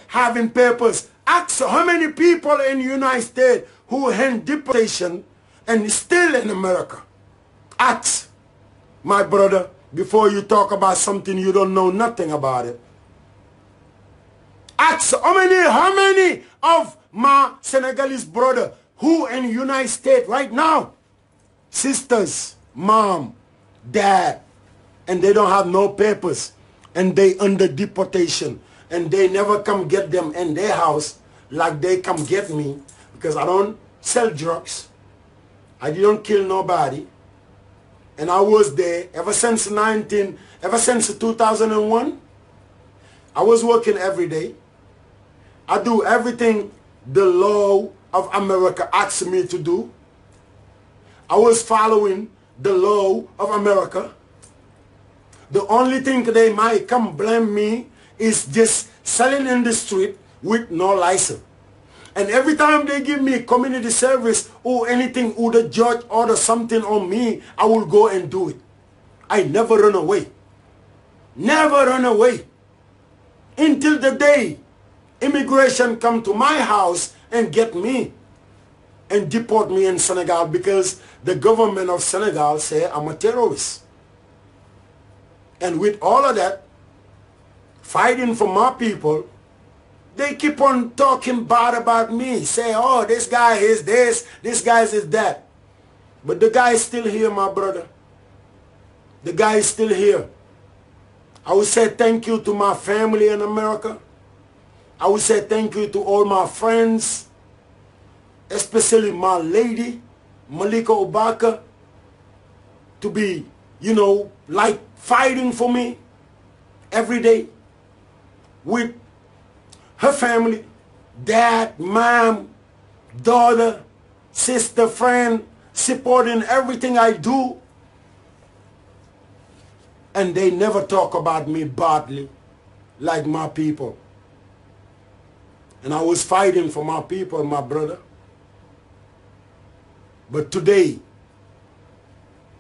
having papers. Ask how many people in the United States who had deportation and still in America. Ask, my brother, before you talk about something you don't know nothing about it. Ask how many of my Senegalese brother who in the United States right now, sisters, mom, dad, and they don't have no papers and they under deportation and they never come get them in their house like they come get me because I don't sell drugs I didn't kill nobody and I was there ever since 2001 I was working every day I do everything the law of America asks me to do I was following the law of America. The only thing they might come blame me is just selling in the street with no license. And every time they give me community service or anything, or the judge order something on me, I will go and do it. I never run away. Never run away. Until the day immigration come to my house and get me and deport me in Senegal because the government of Senegal say I'm a terrorist. And with all of that, fighting for my people, they keep on talking bad about me. Say, oh, this guy is this guy is that. But the guy is still here, my brother. The guy is still here. I would say thank you to my family in America. I would say thank you to all my friends, especially my lady, Malika Obaka, to be, like fighting for me every day with her family, dad, mom, daughter, sister, friend, supporting everything I do. And they never talk about me badly like my people. And I was fighting for my people, my brother. But today,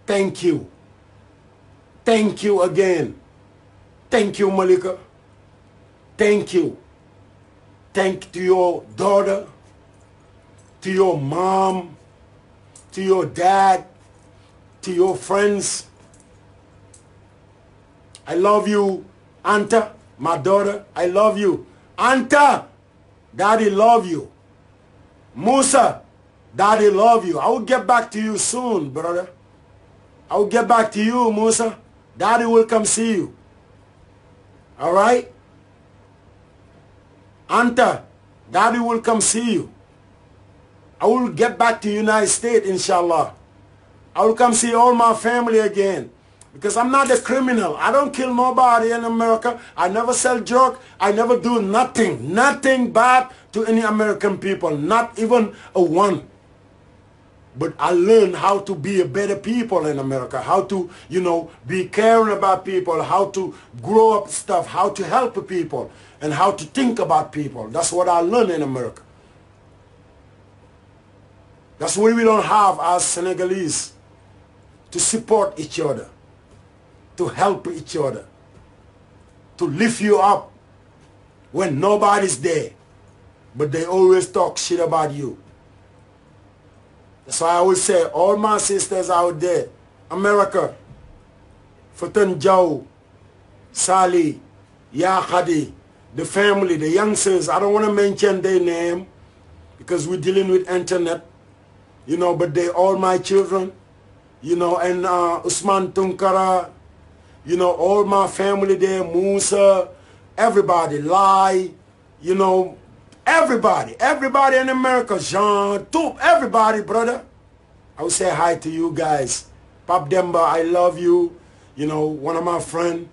thank you. Thank you again. Thank you, Malika. Thank you. Thank to your daughter, to your mom, to your dad, to your friends. I love you, Anta, my daughter. I love you. Anta, Daddy love you. Musa, Daddy love you. I will get back to you soon, brother. I will get back to you, Musa. Daddy will come see you. All right? Anta, Daddy will come see you. I will get back to United States, inshallah. I will come see all my family again. Because I'm not a criminal. I don't kill nobody in America. I never sell drugs. I never do nothing. Nothing bad to any American people. Not even a one. But I learned how to be a better people in America, how to, you know, be caring about people, how to grow up stuff, how to help people, and how to think about people. That's what I learned in America. That's what we don't have as Senegalese, to support each other, to help each other, to lift you up when nobody's there, but they always talk shit about you. So I always say, all my sisters out there, America, Fatan Jow, Sally, Yahadi, the family, the youngsters, I don't want to mention their name because we're dealing with internet, you know, but they all my children, you know, and Usman Tunkara, you know, all my family there, Musa, everybody, Lai, you know, everybody in America, Jean, Toop, everybody, brother. I would say hi to you guys. Pop Demba, I love you. You know, one of my friends.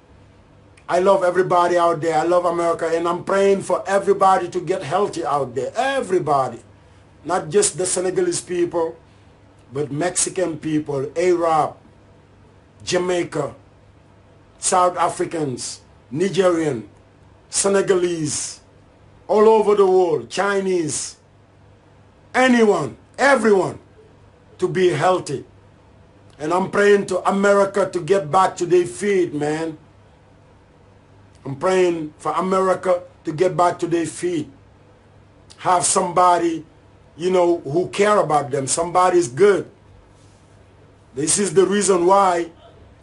I love everybody out there. I love America. And I'm praying for everybody to get healthy out there. Everybody. Not just the Senegalese people, but Mexican people, Arab, Jamaica, South Africans, Nigerian, Senegalese, all over the world, Chinese, anyone, everyone to be healthy. And I'm praying to America to get back to their feet, man. I'm praying for America to get back to their feet. Have somebody, you know, who care about them. Somebody's good. This is the reason why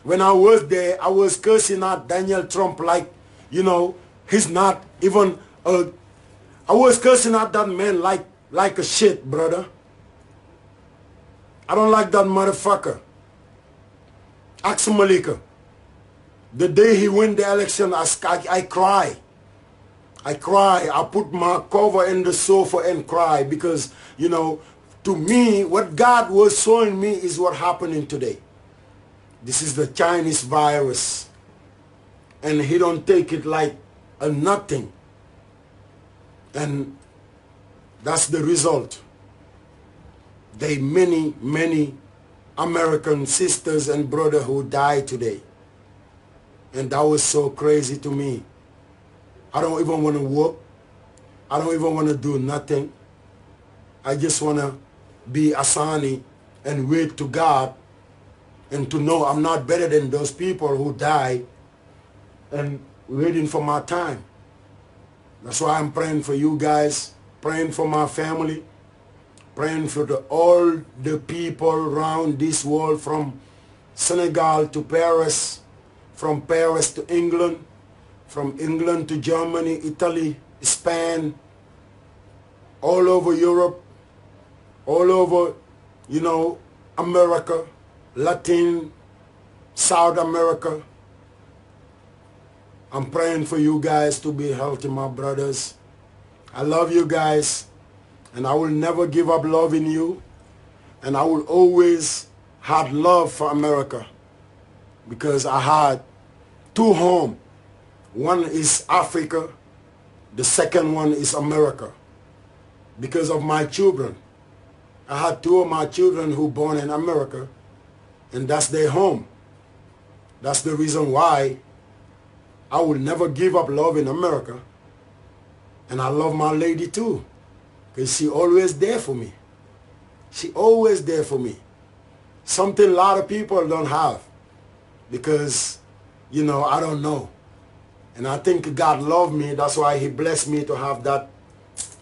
when I was there, I was cursing out Daniel Trump like, you know, he's not even a... I was cursing out that man like a shit, brother. I don't like that motherfucker. Ask Malika. The day he win the election, I cry. I cry. I put my cover in the sofa and cry because, you know, to me, what God was showing me is what happening today. This is the Chinese virus. And he don't take it like a nothing. And that's the result. They many American sisters and brothers who died today. And that was so crazy to me. I don't even want to work. I don't even want to do nothing. I just want to be Asani and wait to God and to know I'm not better than those people who died and waiting for my time. That's why I'm praying for you guys, praying for my family, praying for all the people around this world, from Senegal to Paris, from Paris to England, from England to Germany, Italy, Spain, all over Europe, all over, you know, America, Latin, South America. I'm praying for you guys to be healthy, my brothers. I love you guys, and I will never give up loving you, and I will always have love for America, because I had two homes. One is Africa, the second one is America, because of my children. I had two of my children who born in America, and that's their home. That's the reason why I will never give up loving America. And I love my lady too, because she always there for me. She always there for me. Something a lot of people don't have, because, you know, I don't know. And I think God loved me. That's why he blessed me to have that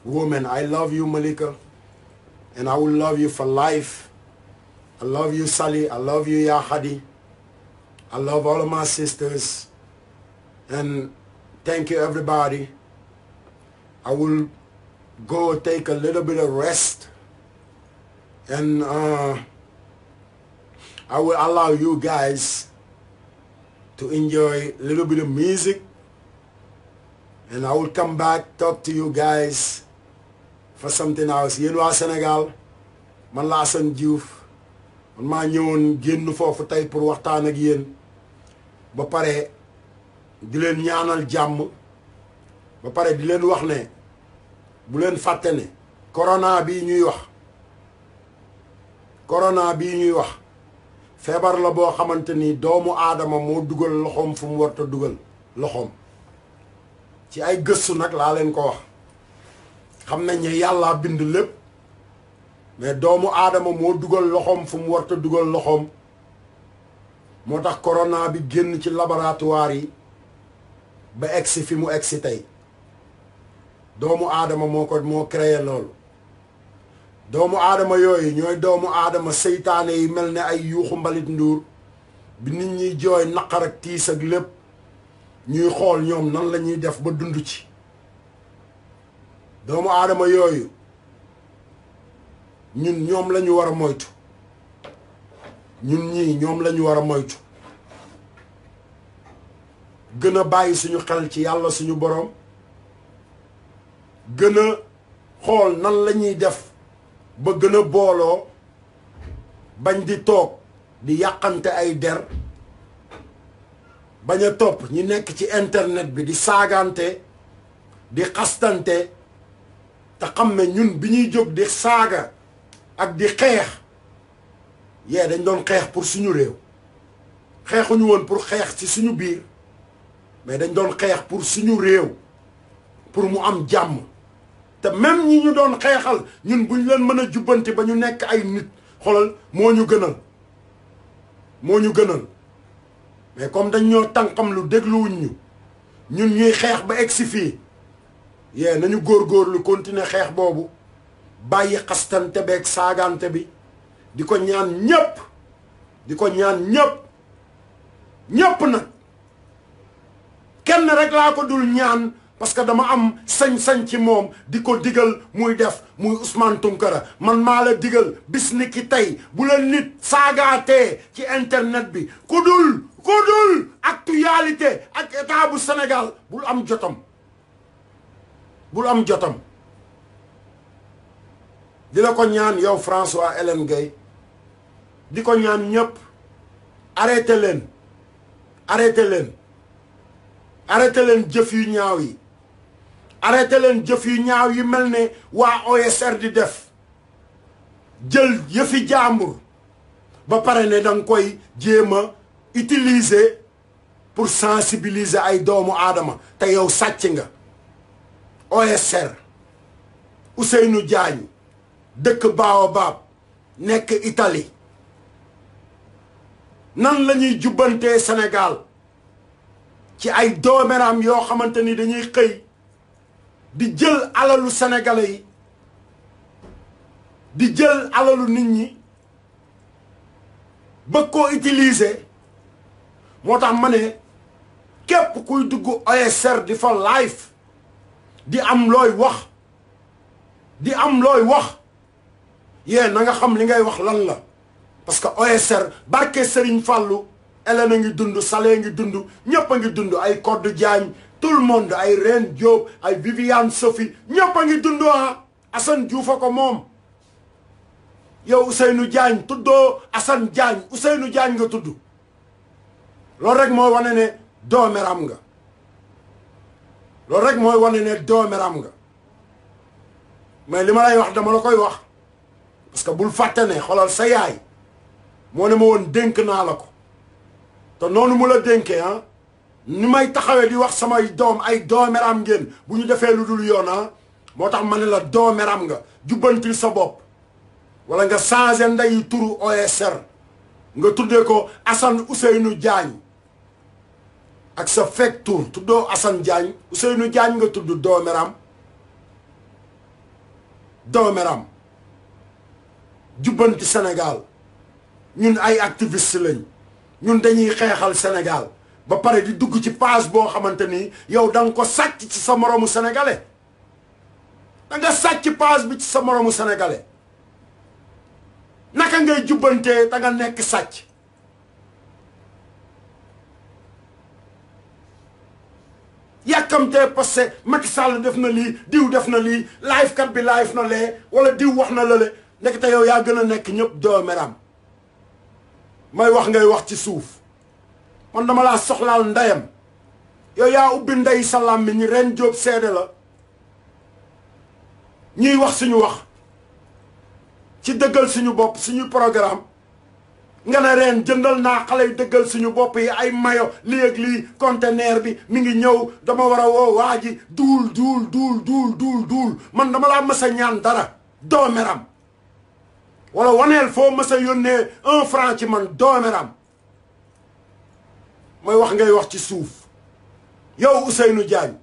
woman. I love you, Malika. And I will love you for life. I love you, Sally. I love you, Yahadi. I love all of my sisters. And thank you, everybody. I will go take a little bit of rest. And I will allow you guys to enjoy a little bit of music. And I will come back, talk to you guys for something else. Yéen waa Sénégal, man la Assane Diouf. Man maa ñëwoon génn foofu tey pour waxtaan ak yéen. Ba pare di leen ñaanal jàmm. Ba pare di leen wax ne bu leen fàtte ne corona bi ñuy wax, corona bii ñuy wax feebar la boo xamante ni doomu aadama moo dugal loxoom fu mu warta dugal loxoom ci ay gëstu nag laa leen ko wax xam nañ ne yàlla bind lépp mais doomu aadama moo dugal loxoom fu mu warta dugal loxoom moo tax corona bi génn ci laboratoire yi ba egsi fi mu egsi tey doomu aadama moo créé loolu doomu aadama yooyu ñooy doomu aadama seytaane yi mel ne ay yuuxu mbalit nduur bi nit ñiy jooy naqar ak tiis ak lépp ñuy xool ñoom nan la ñuy def ba dund ci doomu aadama yooyu ñun ñoom la ñu war a moytu ñun ñii ñoom la ñu war a moytu gën a bàyyi suñu xel ci yàlla suñu borom gën a xool nan la ñuy def ba gën a booloo bañ di toog di yàqante ay der bañ a topp ñi nekk ci internet bi di saagante di xastante te xam ne ñun bi ñuy jóg di saaga ak di xeex dañ doon xeex pour suñu réew xeexuñu woon pour xeex ci suñu biir mais dañ doon xeex pour suñu réew pour mu am jàmm te même ñi ñu doon xeexal ñun buñ leen mën a jubbanti ba ñu nekk ay nit xoolal moo ñu gënal mais comme dañ ñoo tànqam lu dégluwuñ ñu ñun ñuy xeex ba egsi fii nañu góorgóorlu continuer xeex boobu bàyyi xastante beeg saagante bi di ko ñaan ñépp nag kenn rek laa ko dul ñaan parce que dama am sañ-sañ ci moom di ko digal muy def muy Ousmane Tounkara man maa la digal bis ni ki tey bu la nit saagaatee ci internet bi ku dul actualité ak état bu Sénégal bul am jotam di la ko ñaan yow François Hélène Gueye di ko ñaan ñëpp arrêté leen jëf yu ñaaw yi arrêté leen jëf yu ñaaw yi mel ne waa OSR di def jël yëfi jaambur ba pare ne danga koy jéem a utiliser pour sensibiliser ay doomu aadama te yow sàcc nga OSR Ousseynou Diagne dëkk Baobab nekk Italie nan la ñuy jubbantee Sénégal ci ay doomeram yoo xamante ni dañuy xëy di jël alalu sénégalais yi di jël alalu nit ñi bëgg koo utiliser moo tax ma ne képp kuy dugg OSR di fa live di am looy wax na nga xam li ngay wax lan la parce que OSR barke Serigne Fallou Hélène a ngi dund Salé ngi dund ñëpp a ngi dund ay Codé Diagne tout le monde ay Reine Diop ay Viviane Sophie ñëpp a ngi dund Assane Diouf a ko moom yow Ousseynou Diagne tuddoo Assane Diagne Ousseynou Diagne nga tudd loolu rek mooy wane ne doomeram nga mais li ma lay wax dama la koy wax parce que bul fàtte ne xoolal sa yaay moo ne ma woon dénk naa la ko te noonu mu la dénkee ni may taxawee di wax samay doom ay doomeram ngeen bu ñu defee lu dul yoon moo tax ma ne la doomeram nga jubbantil sa bopp wala nga changé ndeyu turu OSR nga tuddee ko Assane Ousseynou Diagne ak sa fekk tur tuddoo Assane Diagne Ousseynou Diagne nga tudd doomeram jubbanti Sénégal ñun ay activiste lañ ñun dañuy xeexal Sénégal ba pare di dugg ci page boo xamante ni yow da nga ko sàcc ci sa moromu sénégalais da nga sàcc page bi ci sa moromu sénégalais naka ngay jubbantee da nga nekk sàcc yàkkamtee parce que Macky Sall def na lii diw def na lii live kat bi live na lee wala diw wax na lale nekk te yow yaa gën a nekk ñëpp doomeram may wax ngay wax ci suuf man dama laa soxlaal ndeyam yow yaa ubbi ndey sa làmmiñ ñi Reine Diop seede la ñuy wax suñu wax ci dëggal suñu bopp suñu programme nga ne ren jëndal naa xale yu dëggal suñu bopp yi ay mayo lii ak lii conteneur bi mi ngi ñëw dama war a woo waa ji duul man dama laa mës a ñaan dara doomeram wala waneel foo mës a yónnee 1 franc ci man doomeram mooy wax ngay wax ci suuf yow Ousseynou Diagne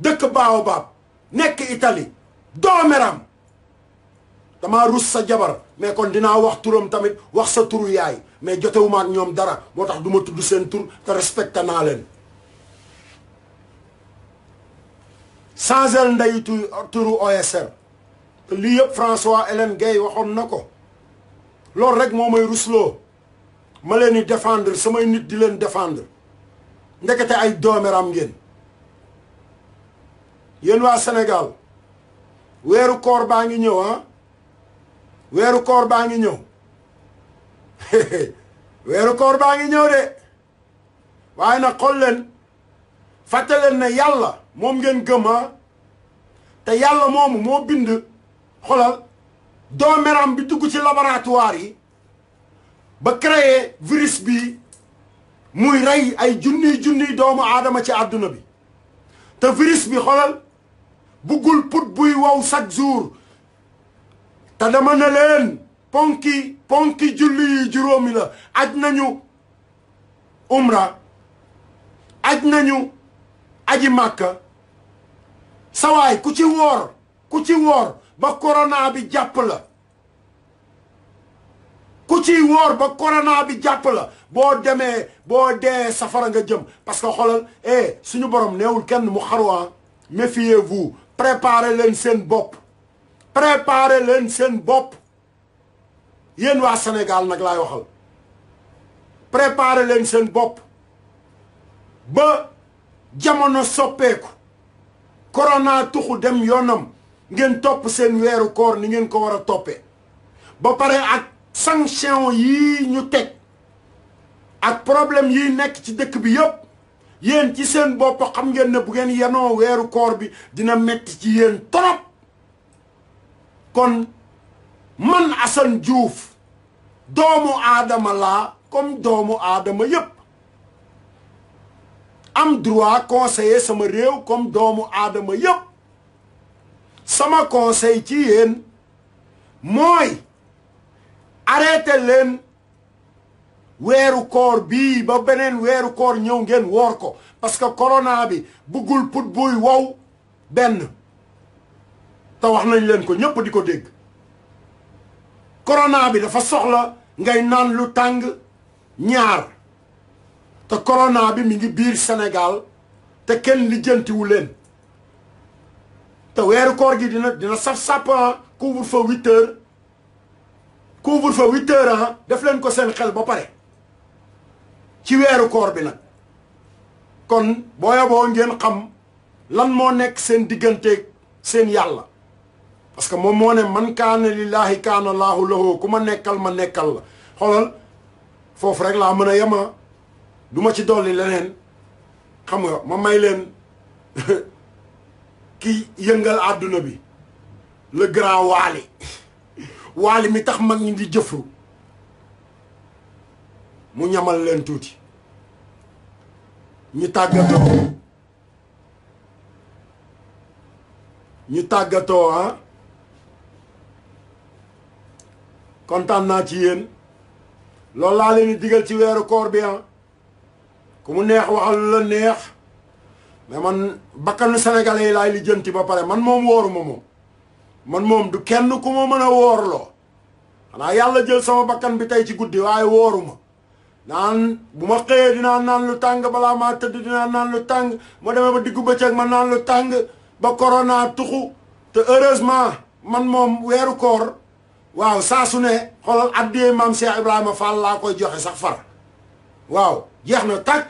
dëkk Baobab nekk Italie doomeram damaa rus sa jabar mais kon dinaa wax turam tamit wax sa turu yaay mais jotewuma ak ñoom dara moo tax du ma tudd seen tur te respecté naa leen changel nday turu OSR te lii yëpp François Hélène Guèye waxoon na ko loolu rek moo may rusloo ma leen di défendre samay nit di leen défendre ndekete ay doomeram ngeen yéen waa Sénégal weeru koor baa ngi ñëw ah weeru koor baa ngi ñëw weeru koor baa ngi ñëw de waaye nag xool leen fàtte leen ne yàlla moom ngeen gëm te yàlla moomu moo bind xolal doomeram bi dugg ci laboratoire yi ba créer virus bi muy rey ay junniy doomu aadama ci àdduna bi te virus bi xolal buggul put buy wow chaque jour te dama ne leen ponki julli yi juróomi la aj nañu umra aj nañu aji màkka sawaay ku ci woor ba corona bi jàpp la ku ci woor ba corona bi jàpp la boo dee safara nga jëm parce que xoolal suñu borom neewul kenn mu xaruwaa méfiez-vous préparez leen seen bopp yéen waa Sénégal nag laay waxal préparez leen seen bopp ba jamono soppeeku corona tuxu dem yoonam ngeen topp seen weeru koor ni ngeen ko war a toppee ba pare ak sanction yii ñu teg ak problème yiy nekk ci dëkk bi yëpp yéen ci seen bopp xam ngeen ne bu ngeen yenoo weeru koor bi dina metti ci yéen trop kon man Assane Diouf doomu aadama laa comme doomu aadama yépp am droit conseiller sama réew comme doomu aadama yépp sama conseil ci yéen mooy arrêté leen weeru koor bii ba beneen weeru koor ñëw ngeen woor ko parce que corona bi buggul put buy wow benn te wax nañ leen ko ñëpp di ko dégg corona bi dafa soxla ngay naan lu tàng ñaar te corona bi mi ngi biir Sénégal te kenn lijjantiwu leen te weeru koor gi dina saf-sàpp couvre-feu 8 heures couvre-feu 8 heures def leen ko seen xel ba pare ci weeru koor bi nag kon booyaboo ngeen xam lan moo nekk seen digganteeg seen yàlla parce que moom moo ne man kaana lillahi kaana laahu lahu ku ma nekkal ma nekkal la xoolal foofu rek laa mën a yema du ma ci dolli leneen xam nga ma may leen ki yëngal àdduna bi le grand waali mi tax mag ñi di jëfru mu ñamal leen tuuti ñu tàggatoo kontaan naa ci yéen loolu laa leen di digal ci weeru koor bi ku mu neex waxal lu la neex mais man bakkanu sénégalais yi laay lijjanti ba pare man moom wóoruma man moom du kenn ku ma mën a wóorloo xanaa yàlla jël sama bakkan bi tey ci guddi waaye wóoruma naan bu ma xëyee dinaa naan lu tàng balaa maa tëdd dinaa naan lu tàng ma demee ba diggu bëccëg ma naan lu tàng ba corona tuxu te heureusement man moom weeru koor waaw saa su ne xoolal addiyee maam Cheikh Ibrahima Fall laa koy joxe sax far waaw jeex na tàkk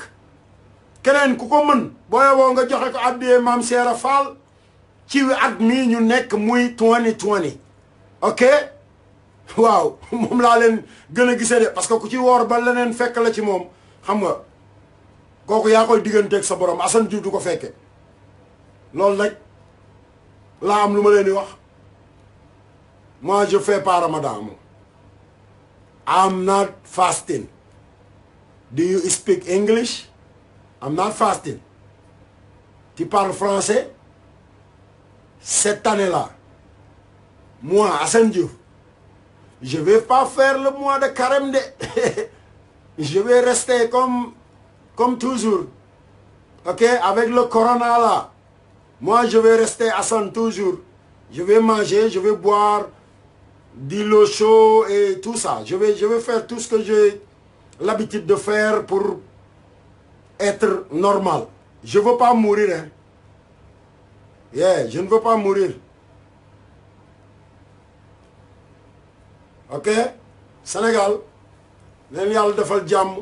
keneen ku ko mën booyowoo nga joxe ko addiyee maam Cheikh Fall ci at mii ñu nekk muy 2020 ok waaw moom laa leen gën a gisee de parce que ku ci woor ba leneen fekk la ci moom xam nga kooku yaa koy digganteeg sa borom Assane Diouf du ko fekke loolu nag laa am lu ma leen di wax Moi, je fais pas Ramadan. I'm not fasting. Do you speak English? I'm not fasting. Tu parles français? Cette année-là, moi, Assane Diouf, je vais pas faire le mois de carême. Je vais rester comme toujours. Ok? Avec le corona là. Moi, je vais rester Assane toujours. Je vais manger, je vais boire de l'eau chaude et tout ça. Je vais faire tout ce que j'ai l'habitude de faire pour être normal. Je ne veux pas mourir. Hein? Yeah, je ne veux pas mourir. Ok? Sénégal. leen yàlla defal jàmm.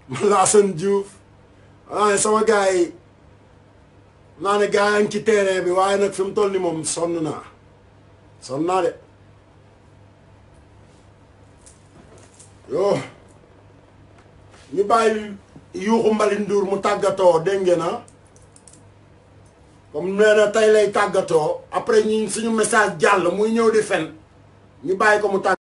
man la Assane Diouf. waaye sama gars yi. naa ne gars yi ci terrain bi waaye nag fi mu toll ni moom sonn naa. sonn naa de. yoo. ñu bàyyi yuuxu Mbali Ndour mu tàggatoo dégg ngeen na. comme nee na tey lay tàggatoo après ñi suñu message jàll muy ñëw di fen ñu bàyyi ko mu tàggatoo